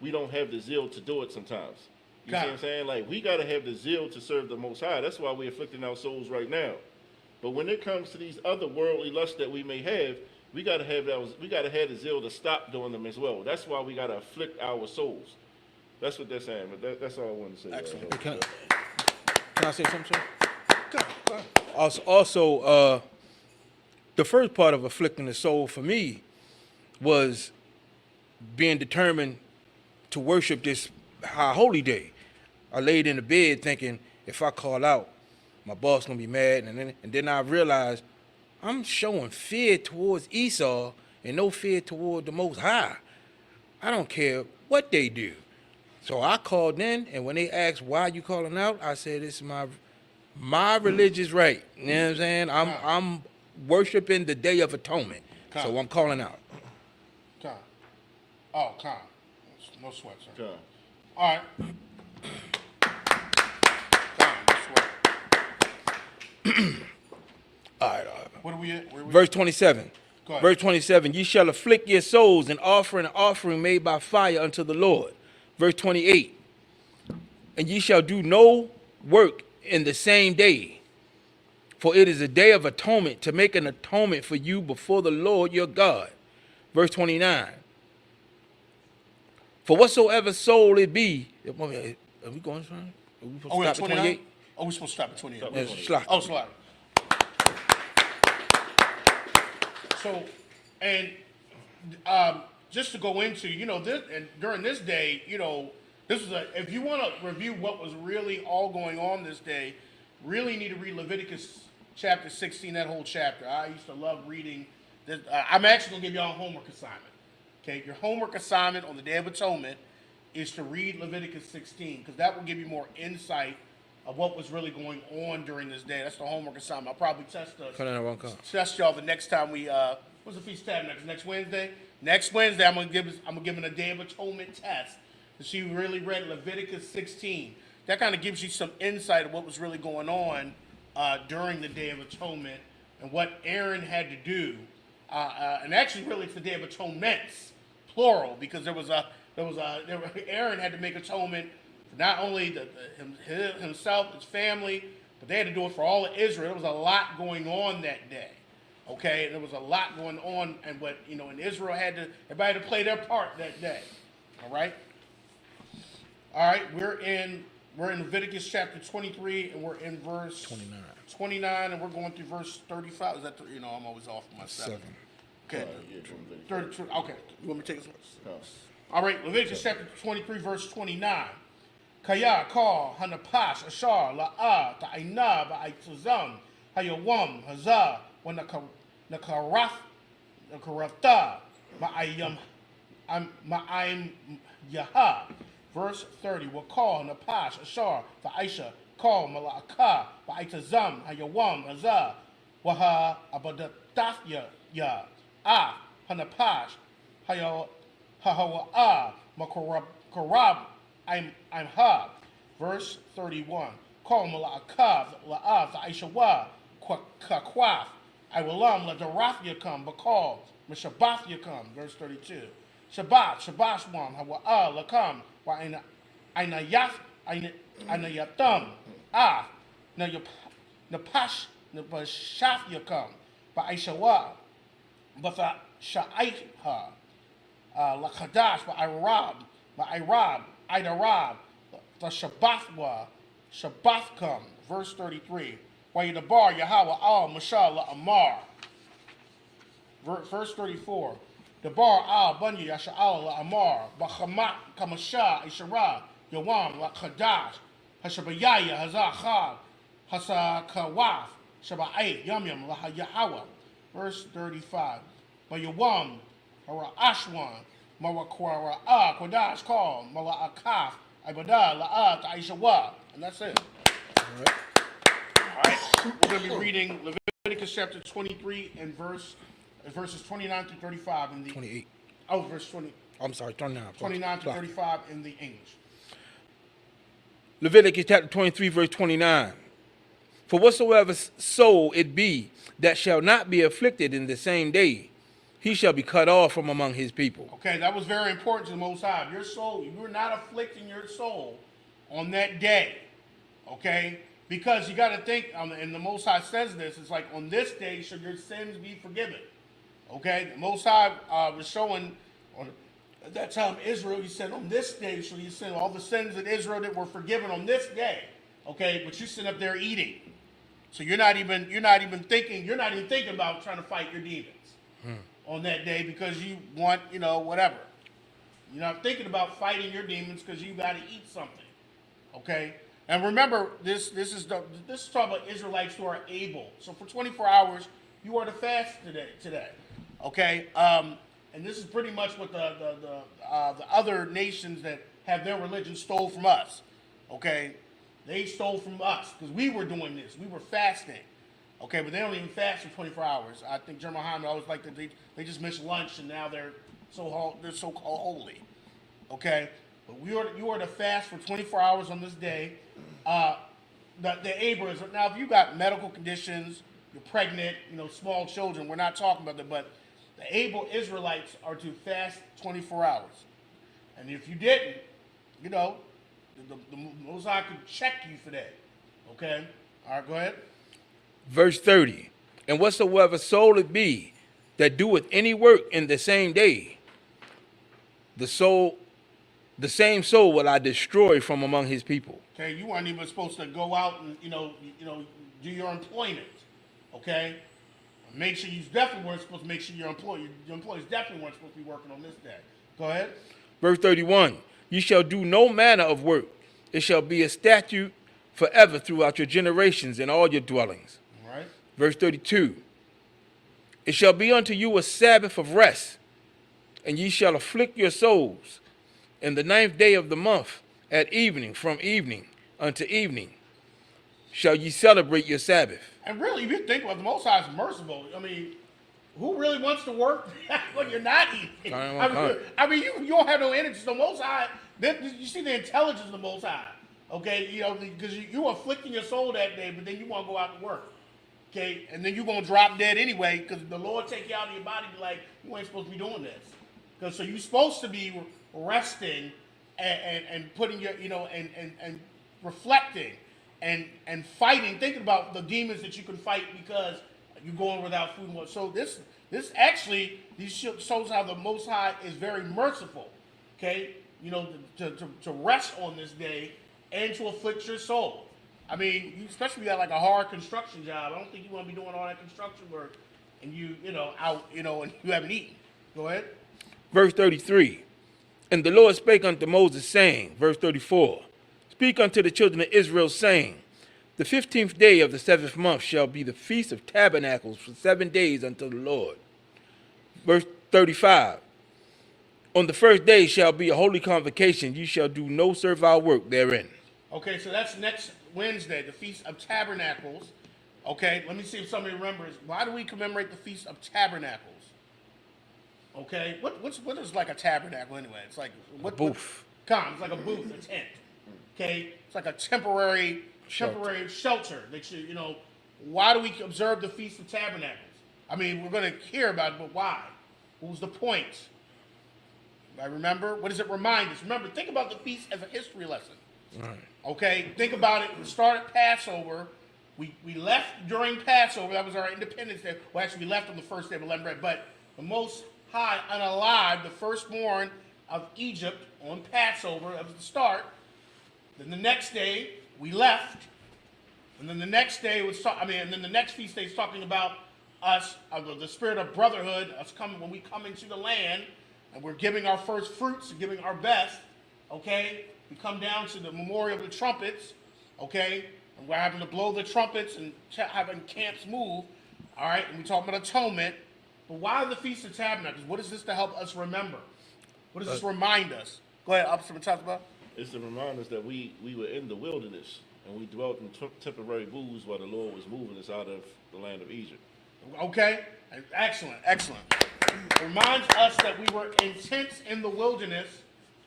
we don't have the zeal to do it sometimes. You see what I'm saying? Like, we got to have the zeal to serve the Most High. That's why we're afflicting our souls right now. But when it comes to these other worldly lusts that we may have, we got to have the zeal to stop doing them as well. That's why we got to afflict our souls. That's what they're saying, but that's all I wanted to say. Excellent. Can I say something, sir? Go ahead. Also, the first part of afflicting the soul for me was being determined to worship this high holy day. I laid in the bed thinking, if I call out, my boss gonna be mad, and then I realized I'm showing fear towards Esau and no fear toward the Most High. I don't care what they do. So I called in, and when they asked why you calling out, I said it's my religious right. You know what I'm saying? I'm worshiping the Day of Atonement, so I'm calling out. Con. No sweat, sir. Con. All right. No sweat. All right. What are we at? Verse 27. Go ahead. Verse 27. Ye shall afflict your souls and offer an offering made by fire unto the Lord. Verse 28. And ye shall do no work in the same day, for it is a day of atonement, to make an atonement for you before the Lord your God. Verse 29. For whatsoever soul it be, Are we going from? Are we supposed Oh, we're to at stop at 29? 28? Oh, we're supposed to stop at 28. Stop. That's Schlock. Oh, sorry. So, and just to go into, this, and during this day, this is if you want to review what was really all going on this day, really need to read Leviticus chapter 16, that whole chapter. I used to love reading this. I'm actually going to give y'all a homework assignment. Okay, your homework assignment on the Day of Atonement is to read Leviticus 16, because that will give you more insight of what was really going on during this day. That's the homework assignment. I'll probably test y'all the next time we what's the Feast of Tabernacles? Next Wednesday? Next Wednesday I'm gonna give a Day of Atonement test to see if you really read Leviticus 16. That kind of gives you some insight of what was really going on during the Day of Atonement and what Aaron had to do. And actually really it's the Day of Atonements, plural, because Aaron had to make atonement for not only himself, his family, but they had to do it for all of Israel. There was a lot going on that day. Okay, and there was a lot going on, and and Israel everybody had to play their part that day. All right, we're in Leviticus chapter 23, and we're in verse 29, and we're going through verse 35. Is that I'm always off my 7. Okay, 32. Okay, you want me to take this one? All right, Leviticus chapter 23, verse 29. Kaya call hanapash ashar la'a ta'ina ba'aitazam hayawam hazah wa nakarafta ma'ayim yaha. Verse 30. Wa call hanapash ashar ta'aisha call mala'aka ba'aitazam hayawam hazah wa ha abadataf ya hanapash hayawa'a makarab I'm ha. Verse 31. Call mala'akav la'av ta'ishawa kwakwaf. I will la darath yakam bakal mishabath yakam. Verse 32. Shabbat one hawa'a lakam wa aynayatam na napash napashaf yakam ba'ishawa batha sha'aitha lakadash ba'irab Idarab, the Shabbath come. Verse 33. Wayidabar Yahweh al Mashal Amar. Verse 34. Dabar al Bunya Yasha'al Amar. Bachamat Kamasha Ishara Yawam La Kadash. Hashabayaya Hazachad. Hasakawaf. Shaba'ay Yam La Yahweh. Verse 35. Bayawam Hara Ashwan. Marakwara Kodash call Mala'akaf Ibada La'at Aishawa. And that's it. All right. We're going to be reading Leviticus chapter 23 and verses 29 to 35 in the 28. Oh, verse 20. I'm sorry, 29. 29 to 35 in the English. Leviticus chapter 23, verse 29. For whatsoever soul it be that shall not be afflicted in the same day, he shall be cut off from among his people. Okay, that was very important to the Most High. Your soul, you're not afflicting your soul on that day. Okay? Because you got to think, and the Most High says this, it's like on this day should your sins be forgiven. Okay? The Most High was showing, at that time Israel, he said on this day should you sin all the sins of Israel that were forgiven on this day. Okay? But you sit up there eating. So you're not even thinking about trying to fight your demons. On that day because you want, whatever. You're not thinking about fighting your demons because you got to eat something. Okay? And remember, this is talking about Israelites who are able. So for 24 hours, you are to fast today. Okay? And this is pretty much what the other nations that have their religion stole from us. Okay? They stole from us because we were doing this. We were fasting. Okay, but they don't even fast for 24 hours. I think German Muhammad always like that they just miss lunch and now they're so holy. Okay, but you are to fast for 24 hours on this day. The able is now if you got medical conditions, you're pregnant, small children. We're not talking about that, but the able Israelites are to fast 24 hours. And if you didn't, the Most High could check you for that. Okay, all right, go ahead. Verse 30. And whatsoever soul it be that doeth any work in the same day, the soul the same soul will I destroy from among his people. Okay, you weren't even supposed to go out and do your employment. Okay, make sure you definitely weren't supposed to make sure your employees definitely weren't supposed to be working on this day. Go ahead. Verse 31, ye shall do no manner of work. It shall be a statute forever throughout your generations in all your dwellings. All right. Verse 32, it shall be unto you a Sabbath of rest, and ye shall afflict your souls. In the 9th day of the month, at evening, from evening unto evening, shall ye celebrate your Sabbath. And really, if you think about it, the Most High is merciful. I mean, who really wants to work when you're not eating? I mean, you don't have no energy. So the Most High, you see the intelligence of the Most High. Okay, because you afflicting your soul that day, but then you want to go out and work. Okay, and then you're going to drop dead anyway because the Lord take you out of your body and be like, you ain't supposed to be doing this. Because so you're supposed to be resting and putting your, and reflecting and fighting, thinking about the demons that you can fight because you're going without food and water. So this actually, these shows how the Most High is very merciful. Okay, to rest on this day and to afflict your soul. I mean, especially if you got like a hard construction job. I don't think you want to be doing all that construction work and out, and you haven't eaten. Go ahead. Verse 33, and the Lord spake unto Moses, saying, verse 34, speak unto the children of Israel, saying, the 15th day of the 7th month shall be the feast of tabernacles for 7 days unto the Lord. Verse 35, on the first day shall be a holy convocation. You shall do no servile work therein. Okay, so that's next Wednesday, the Feast of Tabernacles. Okay, let me see if somebody remembers. Why do we commemorate the Feast of Tabernacles? Okay, what is like a tabernacle anyway? It's like a booth. It's like a booth, a tent. Okay, it's like a temporary shelter that why do we observe the Feast of Tabernacles? I mean, we're going to hear about it, but why? What was the point? I remember. What does it remind us? Remember, think about the feast as a history lesson. Right. Okay, think about it. We started Passover. We left during Passover. That was our Independence Day. Well, actually, we left on the first day of unleavened bread. But the Most High unalived the firstborn of Egypt on Passover. That was the start. Then the next day we left, and then the next day and then the next feast day is talking about us, the spirit of brotherhood, us coming when we come into the land, and we're giving our first fruits and giving our best. Okay. We come down to the memorial of the trumpets, okay, and we're having to blow the trumpets and having camps move, all right, and we talk about atonement. But why the Feast of Tabernacles? What is this to help us remember? What does this remind us? Go ahead, Officer Matasba. It's to remind us that we were in the wilderness and we dwelt in temporary booths while the Lord was moving us out of the land of Egypt. Okay, excellent. It reminds us that we were in tents in the wilderness.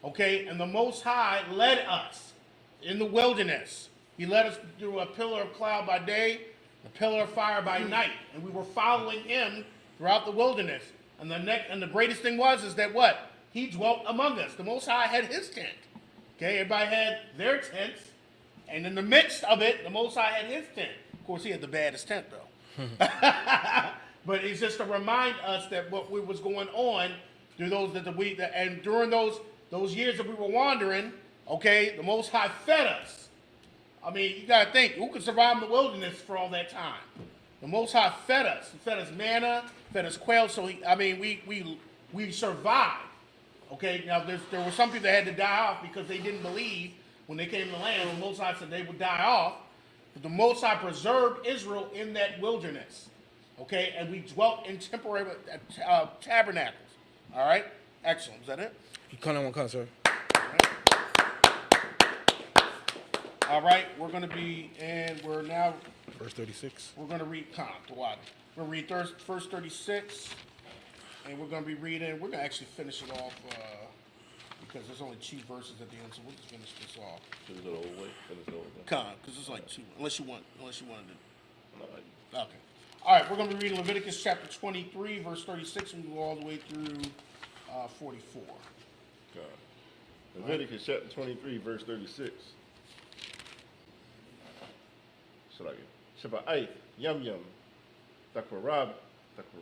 Okay, and the Most High led us in the wilderness. He led us through a pillar of cloud by day, a pillar of fire by night, and we were following him throughout the wilderness. And the greatest thing is that what? He dwelt among us. The Most High had his tent. Okay, everybody had their tents, and in the midst of it, the Most High had his tent. Of course, he had the baddest tent, though. But it's just to remind us that what was going on through during those years that we were wandering, okay, the Most High fed us. I mean, you got to think, who could survive in the wilderness for all that time? The Most High fed us. He fed us manna, fed us quail, so we survived. Okay, now there were some people that had to die off because they didn't believe when they came to the land. The Most High said they would die off, but the Most High preserved Israel in that wilderness. Okay, and we dwelt in temporary tabernacles. All right, excellent. Is that it? You come on one come, sir. All right, we're going to be, and we're now. Verse 36. We're going to read We're going to read verse 36, and we're going to be reading. We're going to actually finish it off because there's only 2 verses at the end, so we'll just finish this off. Finish it all the way. Because it's like 2, unless you wanted to. No, Okay. All right, we're going to be reading Leviticus chapter 23, verse 36, and we'll go all the way through 44. God. Leviticus chapter 23, verse 36. Shabbat Yum Yum Takwarab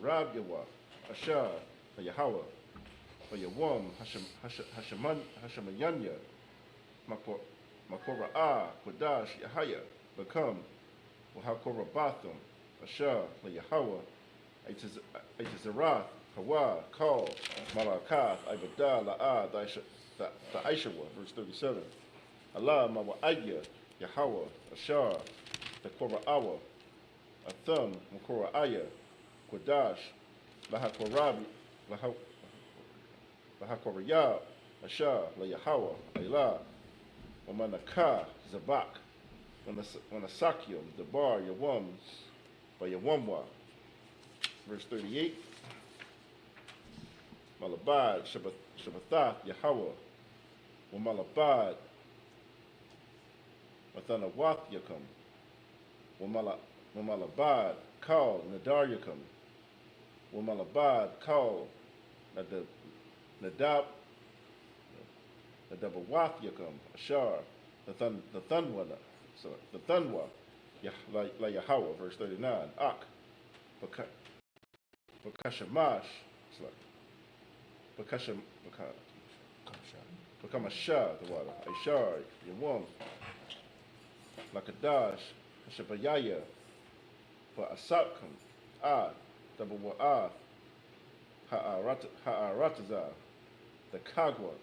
Yawah Ashar Yahweh Bayawam, Hashemayanya, Makora'a, Kodash, Yahaya, Bakam, Wahakorabatham, Asha, Layahawa, Aitazarath, Hawa, Kal, Malakath, Ibadah, La'ah, the Aishawa, verse 37. Allah, Mawa'aya, Yahawah, Ashar, the Kora'awa, Atham, Makora'aya, Kodash, Lahakorabi, Lahakorayah, Ashar, Layahawa, Ayla, Wamanaka, Zabak, Wanasakyam, Dabar, Yawam, Bayawamwa, verse 38. Malabad, Shabbathath, Yahawah, Wamalabad, Mathanawath Yakam, Wamalabad, Kal, Nadar Yakam, Wamalabad, Kal, Nadabawath Yakam, Ashar, the Thunwa, La Yahawah, verse 39, Ak, Bakashamash, Bakamashah, the water, Ashar, Yawam, Lakadash, Hashabayaya, Ba'asakam, Double Wa'ah, Ha'arataza, the Kagwa,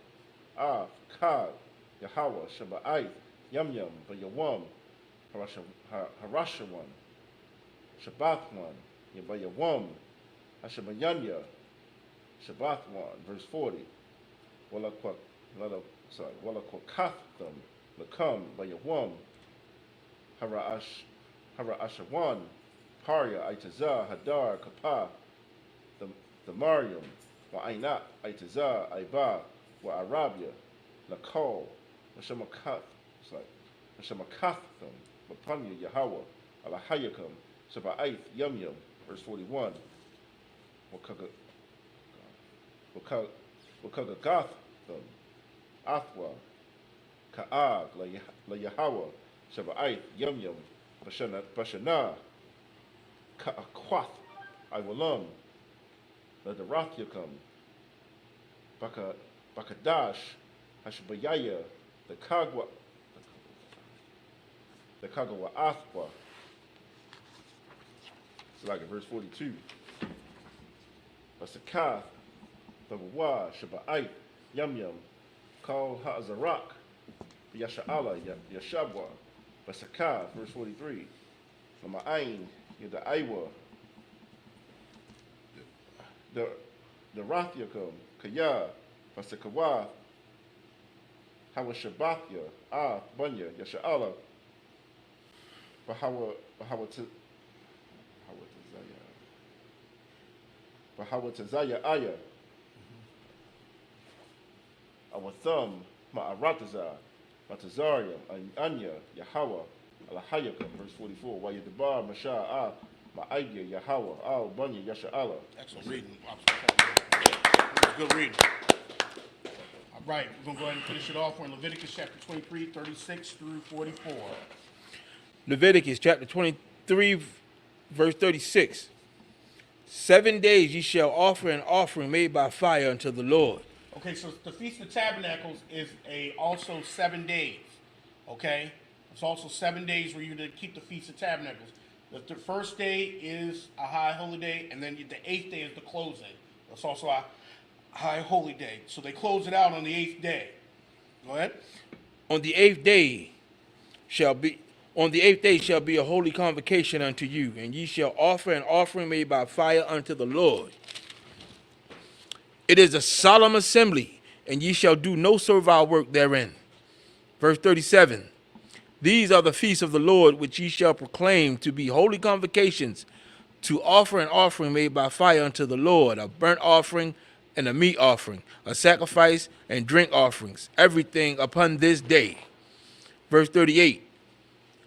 Kag, Yahawah, Shaba'aith, Yum Yum, Bayawam, Harashawan, Shabbathwan, Yabayawam, Hashabayanya, Shabbathwan, verse 40, Walakwakatham, Lakam, Bayawam, Hara'ashawan, Parya, Aitazah, Hadar, Kapah, the Mariam, Wa'ainat, Aitazah, Aiba, Wa'arabia, Lakal, Hashamakatham, Mapanya, Yahawah, Alahayakam, Shaba'aith, Yum Yum, verse 41, Wakagagatham, Athwa, Ka'ag, La Yahawah, Shaba'aith, Yum Yum, Bashana, Ka'akwath, Iwalam, La Darathyakum, Bakadash, Hashbayaya, the Kagawa Athwa. It's like in verse 42. Basakath, Babawa, Shaba'aith, Yum Yum, Kal Ha'azarak, Yasha'ala, Yashabwa, Basakath, verse 43. Lama'ain, Yada'aiwa, the Rathyakum, Kaya, Basakawa, Hawashabathya, Bunya, Yasha'ala, Bahawatazaya Aya, Awatham, Ma'arataza, Matazarium, Anya, Yahawah, Alahayakam, verse 44, Wayadabar, Masha'ah, Ma'ayya, Yahawah, Al, Bunya, Yasha'ala. Excellent reading. Good reading. All right, we're going to go ahead and finish it off. We're in Leviticus chapter 23, 36 through 44. Leviticus chapter 23, verse 36. 7 days ye shall offer an offering made by fire unto the Lord. Okay, so the Feast of Tabernacles is also 7 days. Okay? It's also 7 days where you're to keep the Feast of Tabernacles. The first day is a high holy day, and then the 8th day is the closing. It's also a high holy day. So they close it out on the 8th day. Go ahead. On the 8th day shall be a holy convocation unto you, and ye shall offer an offering made by fire unto the Lord. It is a solemn assembly, and ye shall do no servile work therein. Verse 37. These are the feasts of the Lord, which ye shall proclaim to be holy convocations, to offer an offering made by fire unto the Lord, a burnt offering and a meat offering, a sacrifice and drink offerings, everything upon this day. Verse 38.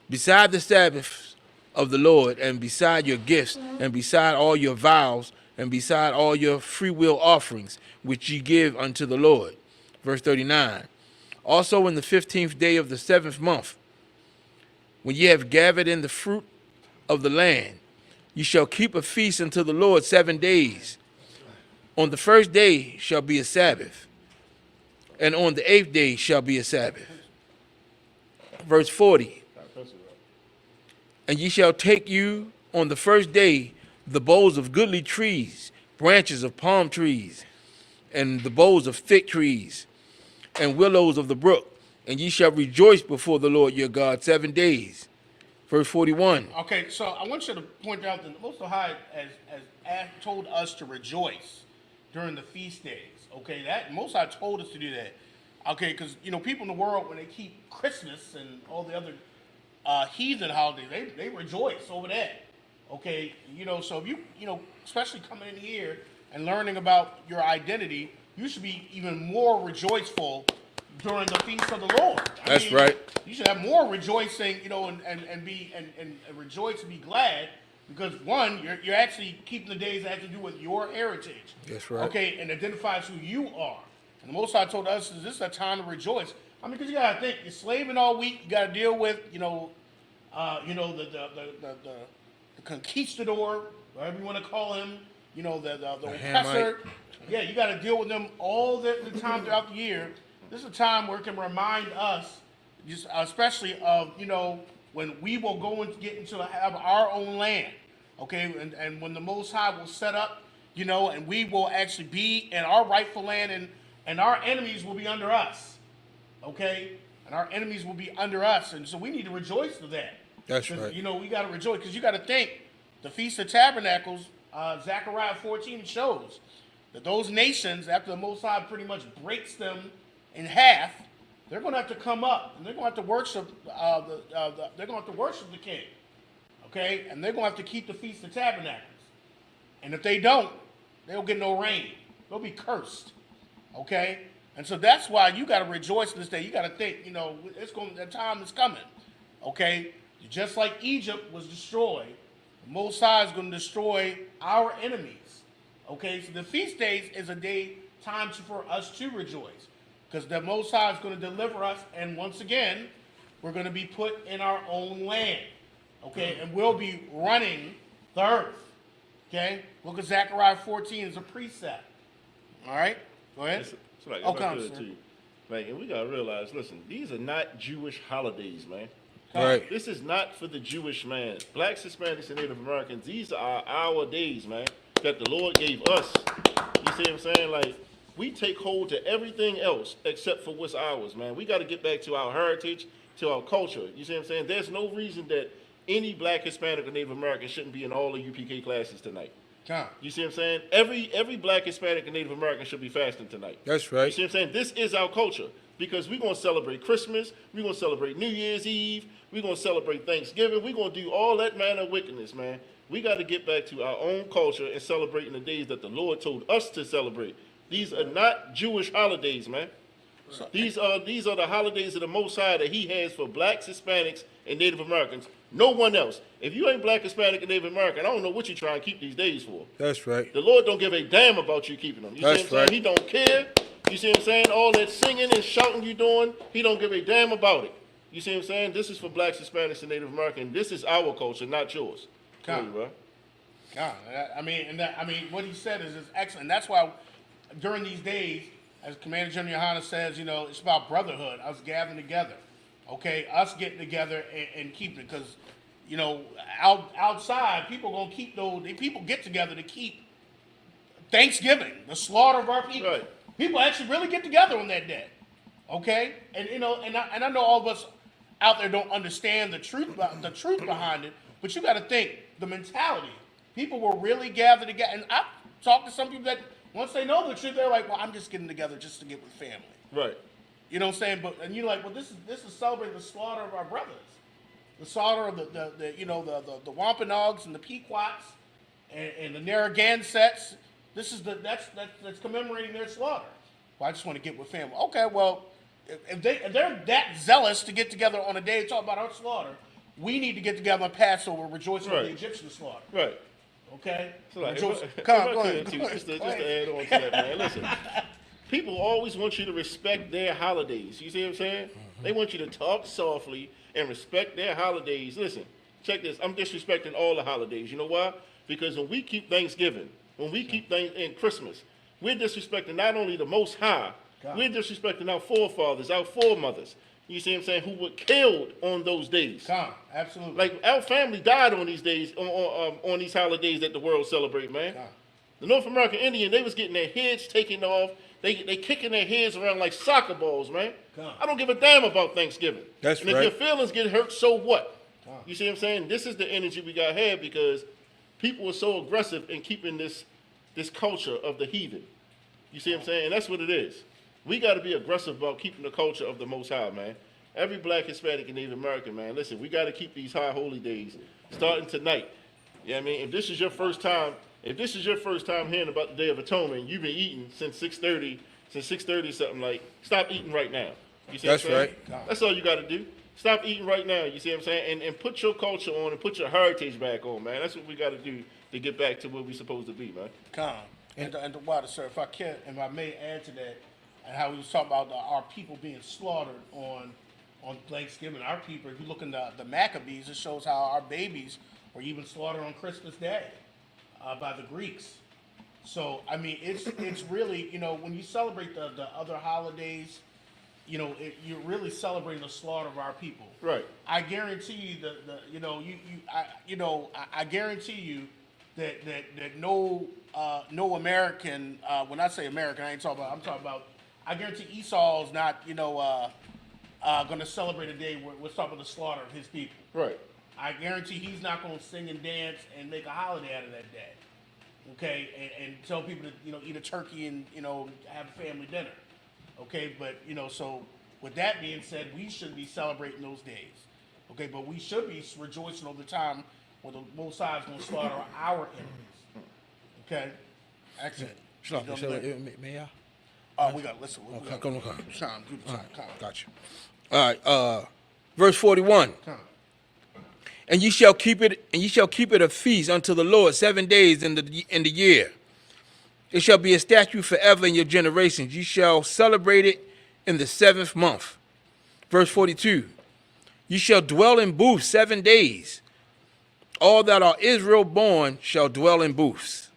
Beside the Sabbaths of the Lord, and beside your gifts, and beside all your vows, and beside all your freewill offerings, which ye give unto the Lord. Verse 39. Also in the 15th day of the 7th month, when ye have gathered in the fruit of the land, ye shall keep a feast unto the Lord 7 days. On the first day shall be a Sabbath, and on the 8th day shall be a Sabbath. Verse 40. And ye shall take you on the first day the boughs of goodly trees, branches of palm trees, and the boughs of thick trees, and willows of the brook, and ye shall rejoice before the Lord your God 7 days. Verse 41. Okay, so I want you to point out that the Most High has told us to rejoice during the feast days. Okay, that Most High told us to do that. Okay, because people in the world, when they keep Christmas and all the other heathen holidays, they rejoice over that. Okay, so if you especially coming in here and learning about your identity, you should be even more rejoiceful during the feast of the Lord. That's right. You should have more rejoicing, and rejoice and be glad, because one, you're actually keeping the days that have to do with your heritage. That's right. Okay, and identifies who you are. And the Most High told us this is a time to rejoice. I mean, because you gotta think, you're slaving all week. You gotta deal with, the conquistador, whatever you want to call him. The oppressor. Yeah, you got to deal with them all the time throughout the year. This is a time where it can remind us, just especially of when we will go and have our own land, okay, and when the Most High will set up, and we will actually be in our rightful land, and our enemies will be under us, okay, and our enemies will be under us, and so we need to rejoice to that. That's right. We got to rejoice, because you got to think the Feast of Tabernacles, Zechariah 14 shows that those nations, after the Most High pretty much breaks them in half, they're going to have to come up and they're going to have to worship. They're going to have to worship the King, okay? And they're going to have to keep the Feast of Tabernacles. And if they don't, they'll get no rain. They'll be cursed, okay? And so that's why you got to rejoice this day. You got to think, the time is coming, okay? Just like Egypt was destroyed, the Most High is going to destroy our enemies. Okay, so the feast days is a time for us to rejoice, because the Most High is going to deliver us, and once again, we're going to be put in our own land. Okay, and we'll be running the earth. Okay, look at Zechariah 14 as a precept. All right, go ahead. And we gotta realize, listen, these are not Jewish holidays, man. Right. This is not for the Jewish man. Blacks, Hispanics, and Native Americans, these are our days, man, that the Lord gave us. You see what I'm saying? Like, we take hold to everything else except for what's ours, man. We got to get back to our heritage, to our culture. You see what I'm saying? There's no reason that any Black, Hispanic, or Native American shouldn't be in all the UPK classes tonight. You see what I'm saying? Every Black, Hispanic, and Native American should be fasting tonight. That's right. You see what I'm saying? This is our culture, because we're going to celebrate Christmas. We're going to celebrate New Year's Eve. We're going to celebrate Thanksgiving. We're going to do all that manner of wickedness, man. We got to get back to our own culture and celebrating the days that the Lord told us to celebrate. These are not Jewish holidays, man. These are the holidays of the Most High that He has for Blacks, Hispanics, and Native Americans. No one else. If you ain't Black, Hispanic, and Native American, I don't know what you're trying to keep these days for. That's right. The Lord don't give a damn about you keeping them. You see what I'm saying? He don't care. You see what I'm saying? All that singing and shouting you doing, He don't give a damn about it. You see what I'm saying? This is for Blacks, Hispanics, and Native American. This is our culture, not yours. God, what he said is excellent. And that's why during these days, as Commander General Yohana says, it's about brotherhood, us gathering together. Okay, us getting together and keeping it, because outside people are gonna keep people get together to keep Thanksgiving, the slaughter of our people. Right. People actually really get together on that day. Okay, and I know all of us out there don't understand the truth behind it, but you got to think the mentality. People will really gather together, and I've talked to some people that once they know the truth, they're like, "Well, I'm just getting together just to get with family." Right. You know what I'm saying? And you're like, "Well, this is celebrating the slaughter of our brothers, the slaughter of the Wampanoags and the Pequots and the Narragansetts. That's commemorating their slaughter. Well, I just want to get with family. Okay, well, if they're that zealous to get together on a day to talk about our slaughter, we need to get together on Passover, rejoicing over the Egyptian slaughter. Right. Okay? So like, go ahead. Just to add on to that, man. Listen, people always want you to respect their holidays. You see what I'm saying? They want you to talk softly and respect their holidays. Listen, check this. I'm disrespecting all the holidays. You know why? Because when we keep Thanksgiving, when we keep and Christmas, We're disrespecting not only the Most High, God. we're disrespecting our forefathers, our foremothers. You see what I'm saying? Who were killed on those days. Absolutely. Like, our family died on these days, on these holidays that the world celebrate, man. The North American Indian, they was getting their heads taken off. They kicking their heads around like soccer balls, man. I don't give a damn about Thanksgiving. That's and right. if your feelings get hurt, so what? You see what I'm saying? This is the energy we got to have because people are so aggressive in keeping this culture of the heathen. You see what I'm saying? And that's what it is. We got to be aggressive about keeping the culture of the Most High, man. Every black, Hispanic, and Native American, man, listen, we got to keep these high holy days starting tonight. You know what I mean? If this is your first time hearing about the Day of Atonement, you've been eating since 6:30 something, like, stop eating right now. You see That's what I'm saying? right. That's all you got to do. Stop eating right now. You see what I'm saying? And put your culture on and put your heritage back on, man. That's what we got to do to get back to where we supposed to be, man. And the water, sir, if I may add to that, and how we was talking about our people being slaughtered on Thanksgiving. Our people, if you look in the Maccabees, it shows how our babies were even slaughtered on Christmas Day by the Greeks. So, I mean, it's really, when you celebrate the other holidays, you're really celebrating the slaughter of our people. Right. I guarantee you I guarantee you that no American, when I say American, I'm talking about, I guarantee Esau's not, going to celebrate a day where we're talking about the slaughter of his people. Right. I guarantee he's not going to sing and dance and make a holiday out of that day. Okay, and tell people to eat a turkey and have a family dinner. Okay, but so with that being said, we should be celebrating those days. Okay, but we should be rejoicing over the time when the Most High is going to slaughter our enemies. Okay, excellent. May I? We got to listen. Come. Time, do the time. Got you. All right. Verse 41. And ye shall keep it a feast unto the Lord 7 days in the year. It shall be a statute forever in your generations. Ye shall celebrate it in the 7th month. Verse 42. Ye shall dwell in booths 7 days. All that are Israel born shall dwell in booths.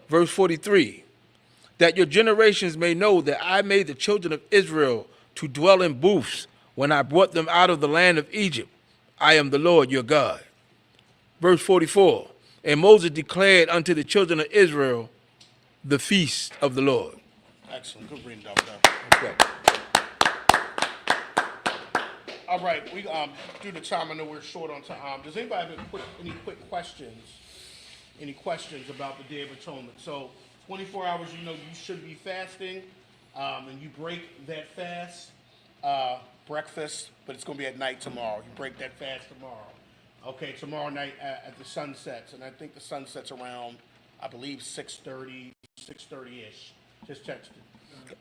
Verse 43. That your generations may know that I made the children of Israel to dwell in booths when I brought them out of the land of Egypt. I am the Lord your God. Verse 44. And Moses declared unto the children of Israel the feast of the Lord. Excellent. Good reading, Doctor. Okay. All right. We due to time, I know we're short on time. Does anybody have any quick questions? Any questions about the Day of Atonement? So 24 hours, you should be fasting, and you break that fast, breakfast, but it's going to be at night tomorrow. You break that fast tomorrow. Okay, tomorrow night at the sun sets, and I think the sun sets around, I believe, 6:30, 6:30-ish. Just text it.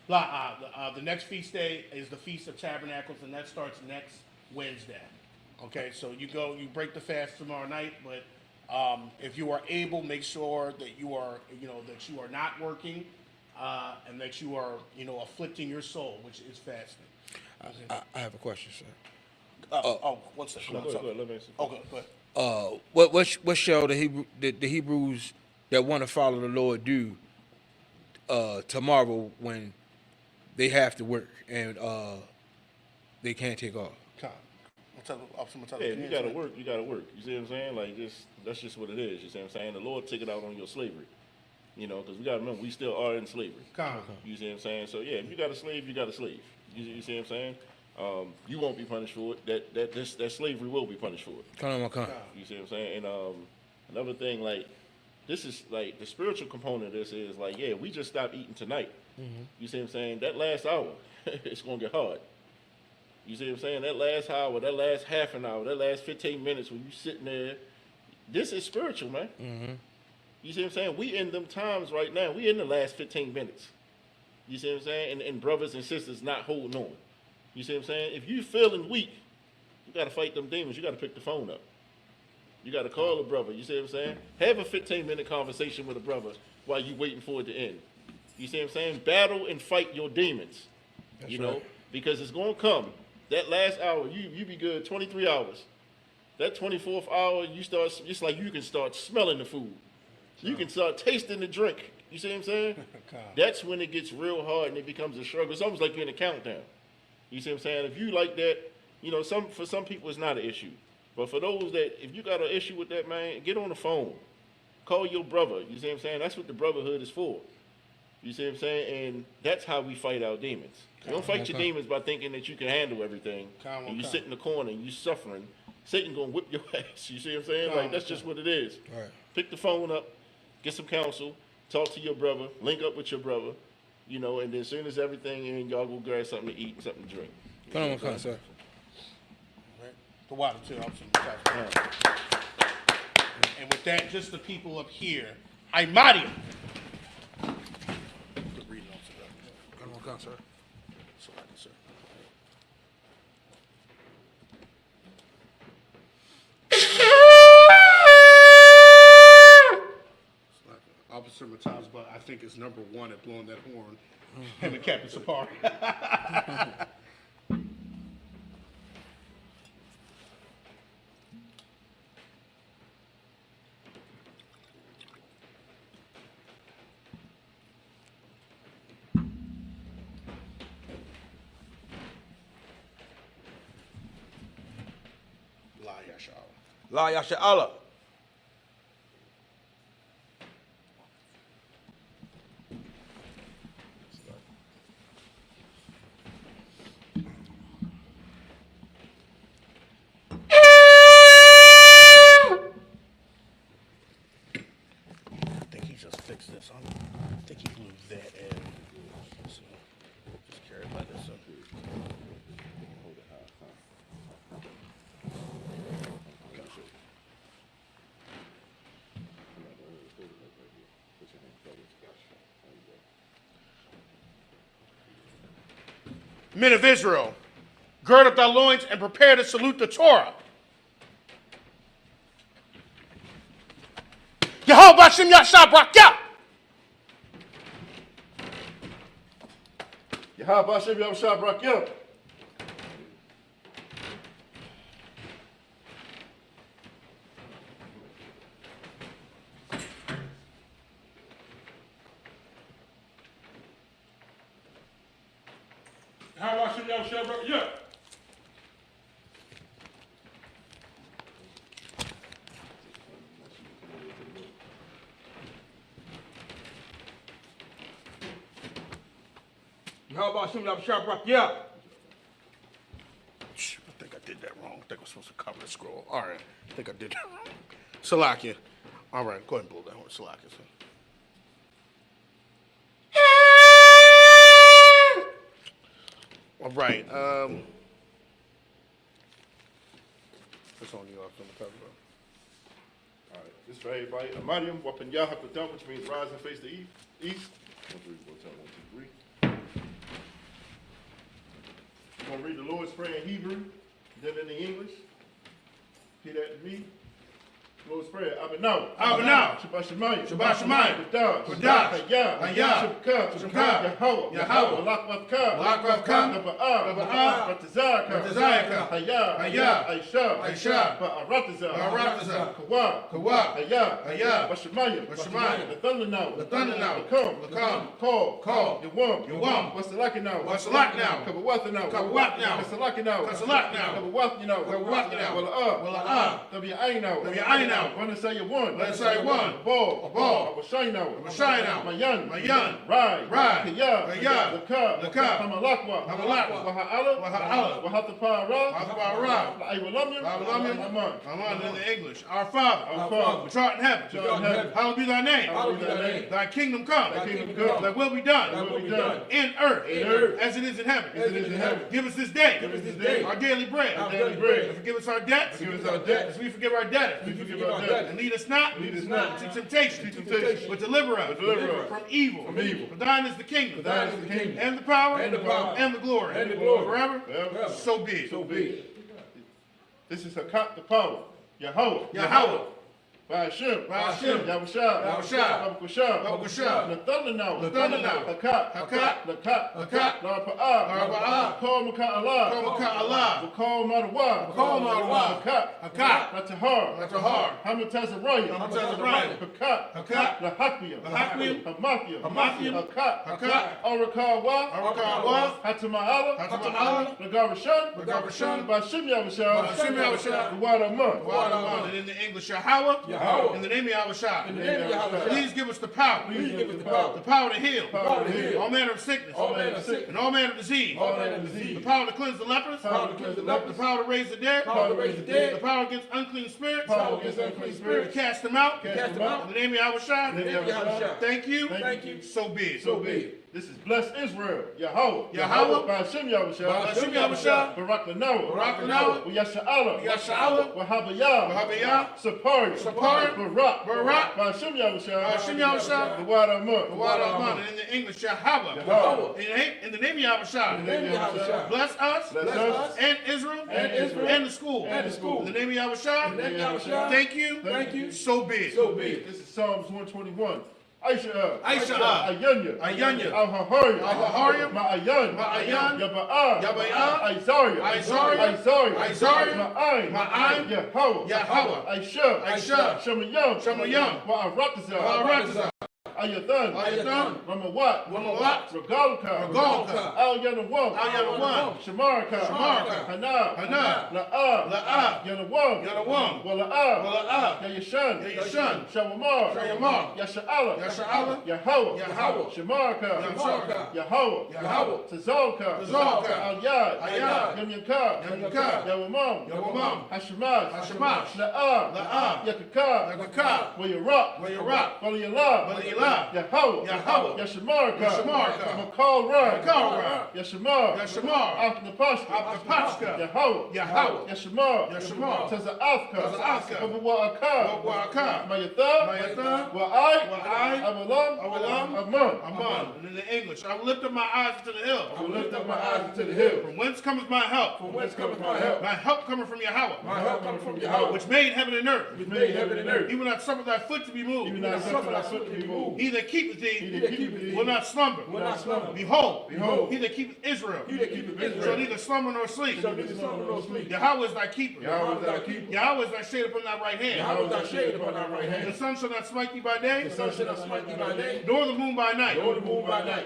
The next feast day is the Feast of Tabernacles, and that starts next Wednesday. Okay, so you break the fast tomorrow night, but if you are able, make sure that you are not working, and that you are, afflicting your soul, which is fasting. I have a question, sir. One second. Go ahead, let me answer. Okay, go ahead. What shall the Hebrews that want to follow the Lord do tomorrow when they have to work and they can't take off? Yeah, you gotta work. You gotta work. You see what I'm saying? Like, that's just what it is. You see what I'm saying? The Lord took it out on your slavery. Because we gotta remember, we still are in slavery. You see what I'm saying? So yeah, if you got a slave, you got a slave. You see what I'm saying? You won't be punished for it. That slavery will be punished for it. Come on. You see what I'm saying? And another thing, like, this is like the spiritual component of this is like, yeah, we just stopped eating tonight. Mm-hmm. You see what I'm saying? That last hour, it's gonna get hard. You see what I'm saying? That last hour, that last half an hour, that last 15 minutes when you sitting there, this is spiritual, man. Mm-hmm. You see what I'm saying? We in them times right now. We in the last 15 minutes. You see what I'm saying? And brothers and sisters not holding on. You see what I'm saying? If you feeling weak, you got to fight them demons. You got to pick the phone up. You got to call a brother. You see what I'm saying? Have a 15-minute conversation with a brother while you waiting for it to end. You see what I'm saying? Battle and fight your demons. That's you know, right. because it's going to come. That last hour, you be good 23 hours. That 24th hour, it's like you can start smelling the food. You can start tasting the drink. You see what I'm saying? That's when it gets real hard and it becomes a struggle. It's almost like you're in a countdown. You see what I'm saying? If you like that, you know, for some people it's not an issue. But for those that, if you got an issue with that, man, get on the phone. Call your brother. You see what I'm saying? That's what the brotherhood is for. You see what I'm saying? And that's how we fight our demons. You don't fight your demons by thinking that you can handle everything. And you sit in the corner and you suffering. Satan gonna whip your ass. You see what I'm saying? Like, that's just what it is. Right. Pick the phone up, get some counsel, talk to your brother, link up with your brother, you know, and then as soon as everything in, y'all go grab something to eat and something to drink. Come on, sir. Right. The water too. And with that, just the people up here, Imadium. Come on, sir. Sir. Officer Mataz, but I think is number one at blowing that horn. Him and Captain Sapar. La Yasha Allah. I think he just fixed this. I think he blew that in. So, just carry it like this. Men of Israel, gird up thy loins and prepare to salute the Torah. Yehovah Hashem Yashab Rakah. Yehovah Hashem Yashab Rakah. How about you, y'all, Shabbat? Yeah. How about you, y'all, Shabbat? Yeah. I think I did that wrong. I think I was supposed to cover the scroll. All right. I think I did that wrong. Salakia. All right. Go ahead and blow that horn. Salakia. All right. What's on you off on the cover? All right, this for everybody. Amadium, Wapan Yahakatam, which means rise and face the east. 1, 3, 4, 1, 2, 3. We're going to read the Lord's Prayer in Hebrew, then in the English. Repeat that to me. Lord's Prayer. Abinah. Shabbat Shemayim. Shabbat Shemayim. Qadash. Hayah. Shabbat. Yahweh. Malak Vavka. Naba'ah. Batazayaka. Hayah. Aisha. Ba'aratazah. Kawah. Hayah. Bashemayim. The thunder now. The come. Call. Yawam. What's the lucky now? Kabawatha now. What's the lucky now? Kabawatha now. Wala'ah. W.I. now. When I say you won. A ball. Shine out. Mayan. Ride. Kiyah. Lakah. Hamalakwa. Waha'ala. Wahatapara. Aman. Amen. In the English. Our Father. Which art in heaven. Hallowed be thy name. Thy kingdom come. Thy will be done. In earth. As it is in heaven. Give us this day. Our daily bread. And forgive us our debts. As we forgive our debtors. And lead us not into temptation. But deliver us from evil. For thine is the kingdom. And the power. And the glory. Forever. So be it. This is the power. Yahweh. Ba'ashim, Ba'ashim, Yahushua, Yahushua, Babakusha, Babakusha, Nathanael, Nathanael, Hakat, Hakat, Lakat, Narpa'ah, Narpa'ah, Call Makat Allah, Call Makat Allah, Call Madawa, Call Madawa, Hakat, Natahar, Natahar, Hamatazaraya, Hamatazaraya, Hakat, Lahakmiyah, Hamathia, Hamathia, Hakat, Arakawa, Arakawa, Hatama'ala, Hatama'ala, Nagarashan, Ba'ashim Yahushua, the Wad Amon. And in the English, Yahweh, in the name of Yahushua, please give us the power, the power to heal, all manner of sickness, and all manner of disease, the power to cleanse the lepers, the power to raise the dead, the power against unclean spirits, to cast them out, in the name of Yahushua. Thank you, so be it. This is bless Israel, Yahweh, Ba'ashim Ba'ashim Yahushua, Barak Lanoah, Yasha'Allah, Yasha'Allah, Wahabiyah, Sapari, Barak, Ba'ashim Yahushua, the Wad Amon. And in the English, Yahweh, in the name of Yahushua, bless us and Israel and the school. In the name of Yahushua, thank you, so be it. This is Psalms 121. Aisha, Ayanya, Al-Hahariya, Ma'ayan, Yaba'ah, Isaiah, Ma'ayin, Yahweh, Aisha, Shemayam, Wa'arakazah, Ayathan, Ramawat, Regalka, Al-Yanawam, Shamarka, Hana, La'ah, Yanawam, Wala'ah, Yayashan, Shawamar, Yasha'Allah, Yahweh, Shamarka, Yahweh, Tazalka, Al-Yad, Yamyanka, Yawamam, Hashemash, La'ah, Yakaka, Wayarak, Baliyallah, Yahweh, Yashamarka, Makal Rai, Yashamar, Apnapashka, Yahweh, Yashamar, Taza'afka, Wa'aka, Mayatha, Wa'ai, Awalam, Amon. And in the English, I will lift up my eyes to the hill. hill. From whence cometh my help? My help cometh from Yahweh. Which made heaven and earth. He will not suffer thy foot to be moved. He that keepeth thee will not slumber. Behold, he that keepeth Israel shall neither slumber nor sleep. Yahweh is thy keeper. Yahweh is thy shade upon thy right hand. The sun shall not smite thee by day, nor the moon by night.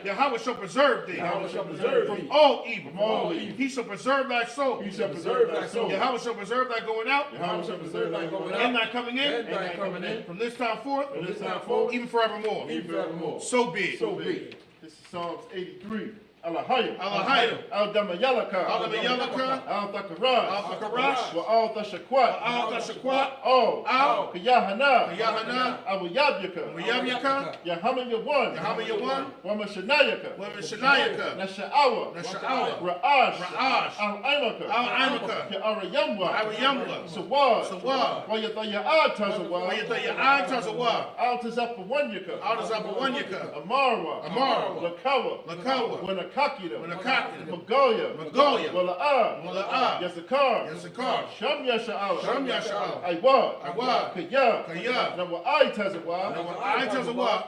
Yahweh shall preserve thee from all evil. He shall preserve thy soul. Yahweh shall preserve thy going out and thy coming in from this time forth, even forevermore. So be it. This is Psalms 83. Alahayim, Al-Damayalaka, Al-Thakarash, Al-Tashakwat, Oh, Kayahana, Awayabyaka, Yahama Wamashanayaka, Nasha'awa, Ra'ash, Al-Aimaka, Arayamwa, Sawad, Wayataya Tazawa, Altazapawanyaka, Amarwa, Lakawa, Kakida, Magoya, Wala'ah, Yasakar, Sham Yasha'ala, Aiwa, Kaya, Nawa'ai Tazawa,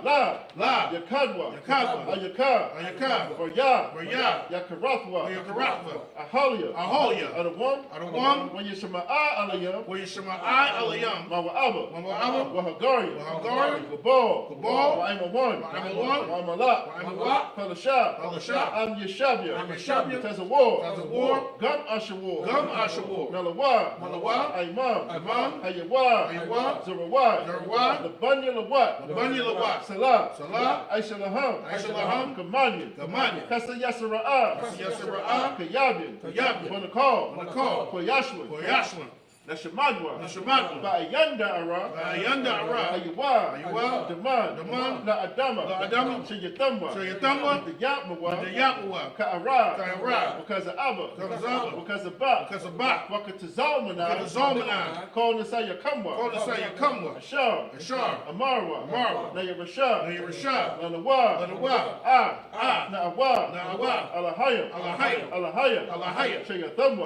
La, Yakadwa, Ayaka, Raya, Yakarathwa, Aholia, Adawam, Wayashama'a Alayam, Mawa'aba, Wahagari, Gabal, Wa'aimawan, Palashah, I'm Yeshabia, Tazawar, Gum Ashawar, Malawa, Imam, Hayawa, Zarawai, the Bunya Lawat, Salah, Aishalaham, Kamanya, Kasa Yasara'a, Kayabin, Wanakal, Koyashwan, Nashamadwa, Ba'ayanda Ara, Hayawa, Daman, La Adama, Shayatamba, the Yatmawa, Ka'ara, because of Abba, because of Ba, Wakatazalmana, call Nasaya Kamwa, Ashar, Amarwa, Nayarashah, Lanawa, Na'awa, Alahaya, Shayatamba,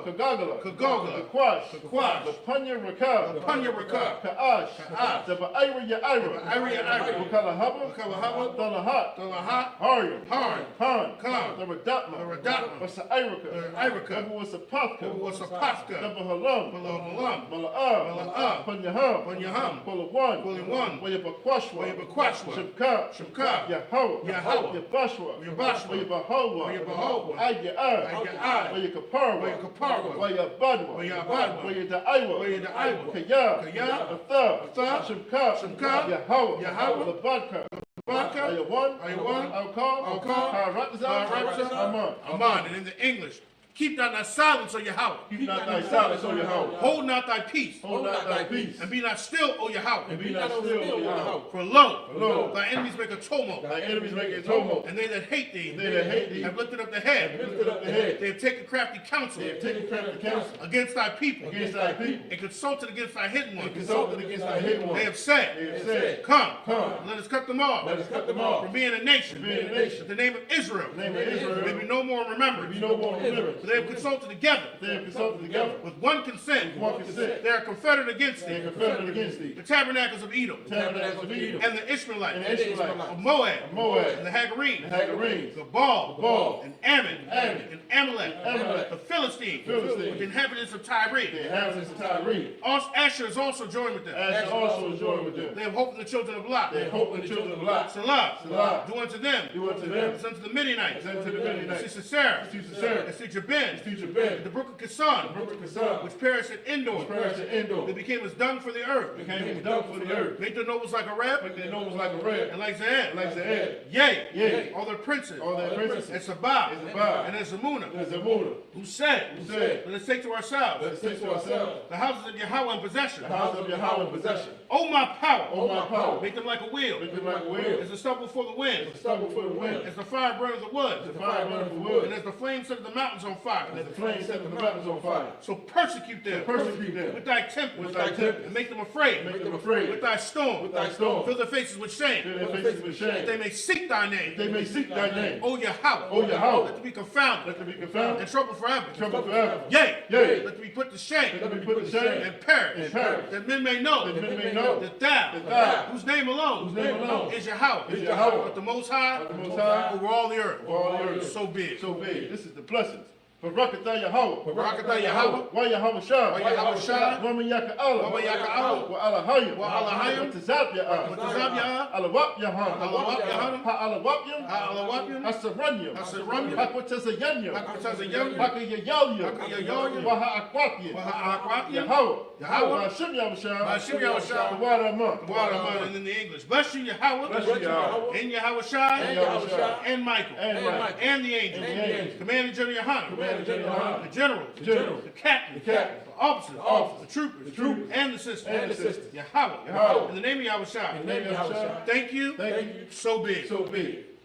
Kagagala, Kakwash, Kaquash. Kaquash. Lapunya Rakab. Lapunya Rakab. Ka'ash. Ka'ash. The Ba'ira Ya'ira. Ira Ira. Wakalahaba. Wakalahaba. Dalahat. Dalahat. Haryam. Haryam. Han. Khan. The Radatma. The Radatma. Wasa Irika. Irika. The Wasa Pathka. The Wasa Pathka. The Bahalam. Balam. Mala'ah. Mala'ah. Punyaham. Punyaham. Pulawan. Pulawan. Wayabakwashwa. Wayabakwashwa. Shibka. Shibka. Yahweh. Yahweh. Yabashwa. Yabashwa. Wayabahawa. Wayabahawa. Ayya'a. Ayya'a. Wayakaparwa. Wayakaparwa. Wayabadwa. Wayabadwa. Wayadaiwa. Wayadaiwa. Kaya. Kaya. Atha. Shibka. Shibka. Yahweh. Yahweh. Labadka. Baraka. Ayawan. Ayawan. Alkal. Alkal. Haratza. Aman. Aman. And in the English, keep not thy silence, O Yahweh. Keep not thy silence, O Yahweh. Hold not thy peace. Hold not thy peace. And be not still, O Yahweh. And be not still, O Yahweh. For lo, Lo, thy enemies make a tumult. thy enemies make a tumult. And they that hate thee, They that hate thee have lifted up the head. lifted up the head. They have taken crafty counsel They have taken crafty counsel against thy people. against thy people. And consulted against thy hidden And ones. consulted against thy hidden ones. They have said, They have said, Come, Come, let us cut them off. let us cut them off. From being a nation. being a nation. The name of Israel. The name of Israel. May be no more remembered. Be no more remembrance. For they have consulted together They have consulted together with one consent. with one consent. They are confederate against They thee. are confederate against thee. The tabernacles of Edom. Tabernacles of Edom. And the Ishmaelites. And the Ishmaelites. Of Moab. Moab. And the Hagarenes. The Hagarenes. The Baal. Baal. And Ammon. Ammon. And Amalek. Amalek. The Philistines. Philistines. With the inhabitants of The Tyre. inhabitants of Tyre. Asher is also joined with them. Asher also joined with them. They have hope in the children of Lot. They hope in the children of Lot. Salah. Salah. Do unto them. Do unto them. As unto the Midianites. As unto the Midianites. As to Sisera. As to Sisera. As to Jabin. As to Jabin. The brook of Kison. Brook of Kison. Which perished at Endor. Perished at Endor. They became as dung for the earth. Became as dung for the earth. Make their nobles like a rab. Make their nobles like a red. And like Zan. Like the head. Yea. Yea. All their princes. All their princes. And Sabah. And Sabah. And Zamuna. There's a Muda. Who said, Who said, let us take to ourselves let us take to ourselves the houses of Yahweh in possession. the house of Yahweh in possession. O my power. O my power. Make them like a wheel. Make them like a wheel. As the stubble for the wind. Stubble for the wind. As the fire burns the wood. The fire burns the And wood. as the flame set the mountains on fire. And as the flame set the mountains on fire. So persecute them. Persecute them. With thy tempest. With thy tempest. And make them afraid. Make them afraid. With thy storm. With thy storm. Fill their faces with shame. Fill their faces with shame. That they may seek thy name. They may seek thy name. O Yahweh. O Yahweh. Let them be confounded. Let them be confounded. And trouble forever. Trouble forever. Yea. Yea. Let them be put to shame. Let them be put to shame. And perish. And perish. That men may know. That men may know. That thou. That thou. Whose name alone. Whose name alone. Is Yahweh. Is Yahweh. But the Most High. The Most High. Over all the earth. Over all the earth. So be it. So big. This is the blessings. Barakatah Yahweh. Barakatah Yahweh. Wa Yahweh Shah. Wa Yahweh Shah. Wa Yaka Allah. Wa Yaka Allah. Wa Allah Hayim. Wa Allah Hayim. Wa Tazab Ya'ah. Wa Tazab Ya'ah. Alawap Yahan. Alawap Yahan. Ha Alawap Yam. Ha Alawap Yam. Hasaranyam. Hasaranyam. Hakwatazayanyam. Hakwatazayanyam. Hakayayalyam. Hakayayalyam. Wa Ha'akwapyam. Wa Ha'akwapyam. Yahweh. Yahweh. Wa Hashem Yahushua. Wa Hashem Yahushua. Wa Ramah. Water and in the English. Bless you, Yahweh. Bless you, Yahweh. And Yahweh Shai. And Yahweh Shai. And Michael. And Michael. And the angels. And the angels. Commander General Yohanan. Commander General Yohanan. The generals. The generals. The captains. The captains. The officers. The officers. The troopers. The troopers. And the sisters. And the sisters. Yahweh. Yahweh. In the name of Yahweh Shai. In the name of Yahushua. Thank you. Thank you. So be it. So be it.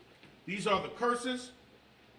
These are the curses.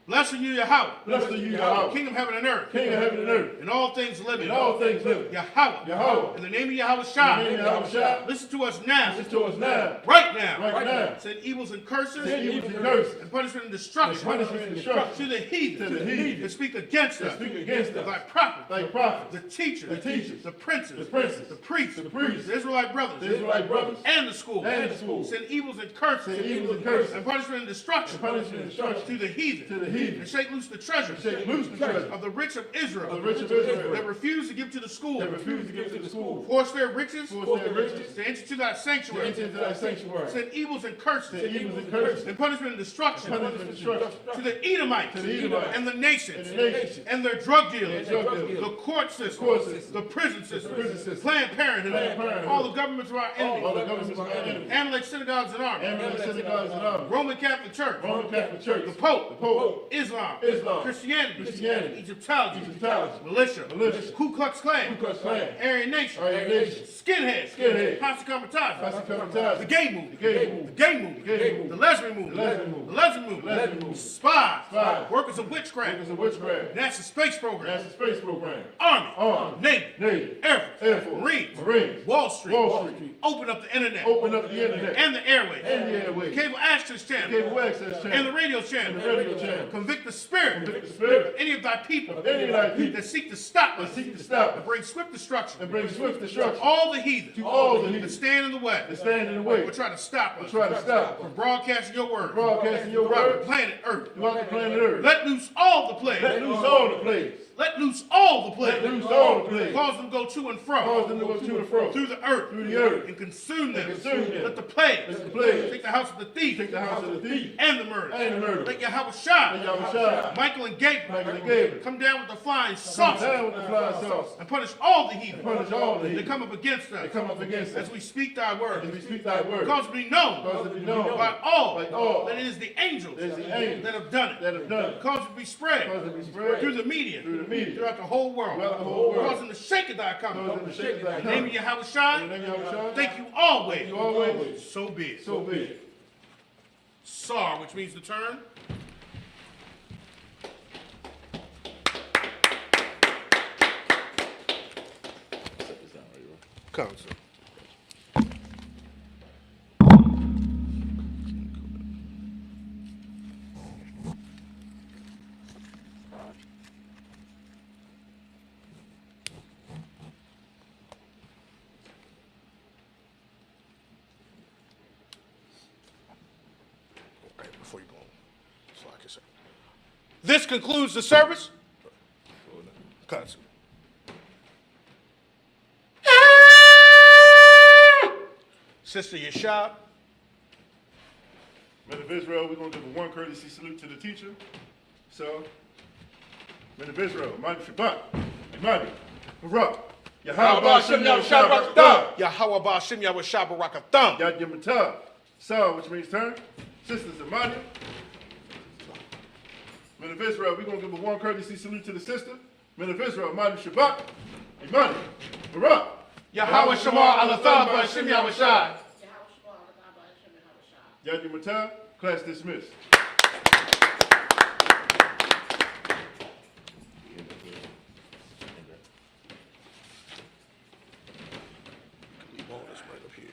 Blessed are you, Yahweh. Blessed are you, Yahweh. King of heaven and earth. King of heaven and earth. And all things living. And all things living. Yahweh. Yahweh. In the name of Yahweh In Shai. the name of Yahushua. Listen to us now. Listen to us now. Right now. Right now. Send evils and curses. Send evils and curses. And punishment and destruction. And punishment and destruction. To the heathen. To the heathen. That speak against That us. speak against us. Thy prophets. Thy prophets. The teachers. The teachers. The princes. The princes. The priests. The priests. The Israelite brothers. The Israelite brothers. And the schools. And the schools. Send evils and curses. Send evils and curses. And punishment and destruction. And punishment and destruction. To the heathen. To the heathen. And shake loose the treasure. Shake loose the treasure. Of the rich of Israel. Of the rich of Israel. That refuse to give to the school. That refuse to give to the school. Force their riches. Force their riches. To enter to thy To sanctuary. enter into thy sanctuary. Send evils and curses. Send evils and curses. And punishment and destruction. Punishment and destruction. To the Edomites. To the Edomites. And the nations. And the nations. And their drug dealers. And drug dealers. The court system. court system. The prison system. prison system. Planned Parenthood. Planned Parenthood. All the governments of our All the enemies. governments of our enemies. Amalek synagogues and armies. Amalek synagogues and armies. Roman Catholic Church. Roman Catholic Church. The Pope. The Pope. Islam. Islam. Christianity. Christianity. Egyptology. Egyptology. Militia. Militia. Ku Klux Klan. Ku Klux Klan. Aryan Nation. Aryan Nation. Skinheads. Skinheads. Posse Comitatus. Posse Comitatus. The gay movement. The gay movement. The gay movement. The gay movement. The lesbian movement. The lesbian movement. The lesbian movement. The lesbian movement. Spies. Spies. Workers of witchcraft. Workers of witchcraft. NASA Space Program. NASA Space Program. Army. Army. Navy. Navy. Air Force. Air Force. Marines. Marines. Wall Street. Wall Street. Open up the internet. Open up the internet. And the airways. And the airways. Cable access channel. Cable access channel. And the radio channel. And the radio channel. Convict the spirit. Convict the spirit Of any of thy people. of any of thy people That seek to stop us. that seek to stop And us bring swift destruction. and bring swift destruction All the heathen. to all the That heathen stand in the way. that stand in the way. Will try to stop us. Try to stop From broadcasting your word. broadcasting your Throughout the word planet Earth. throughout the planet Earth. Let loose all the plagues. Let loose all the plagues. Let loose all the plagues. Let loose all the plagues. Cause them to go to and fro. Cause them to go to and fro Through the earth. through the earth. And consume them. And consume them. Let the plagues. Let the plagues Take the house of the thief. take the house of the thief And the murder. and the murder. Let Yahweh Let shine. Yahweh shine. Michael and Gabriel. Michael and Gabriel. Come down with the flying Come saucer. down with the flying sauce. And punish all the heathen. Punish all the That heathen come up against us. that come up against us As we speak thy word. as we speak thy word. Cause it to be known. Cause it to be known By all. by all That it is the angels. that it's the angels That have done it. that have done it. Cause it to be spread. Cause it to be spread Through the media. through the media Throughout the whole world. throughout the whole world. Cause them to shake at thy coming. Cause them to shake at thy In the name of coming. Yahweh In the Shai. name of Yahweh Shai. Thank you always. you always. So be it. So be it. Sar, which means to turn. Set this down right here. Come, sir. Okay, before you go on, so I can say. This concludes the service. Cut, sir. Sister Yashab. Men of Israel, we're going to give a one courtesy salute to the teacher. So, men of Israel, Mighty Shabbat, Imani, Barak, Yahweh Shem Yahweh Shabbat, Yahweh Ba'ashem Yahweh Shabbarakatham. Yad Yamatah, Saw, which means turn. Sisters Imani. Men of Israel, we're going to give a one courtesy salute to the sister. Men of Israel, Mighty Shabbat, Imani, Barak, Yahweh Shamar Alatham Ba'ashem Yahweh Shai. Yad Yamatah, class dismissed. Leave all this right up here.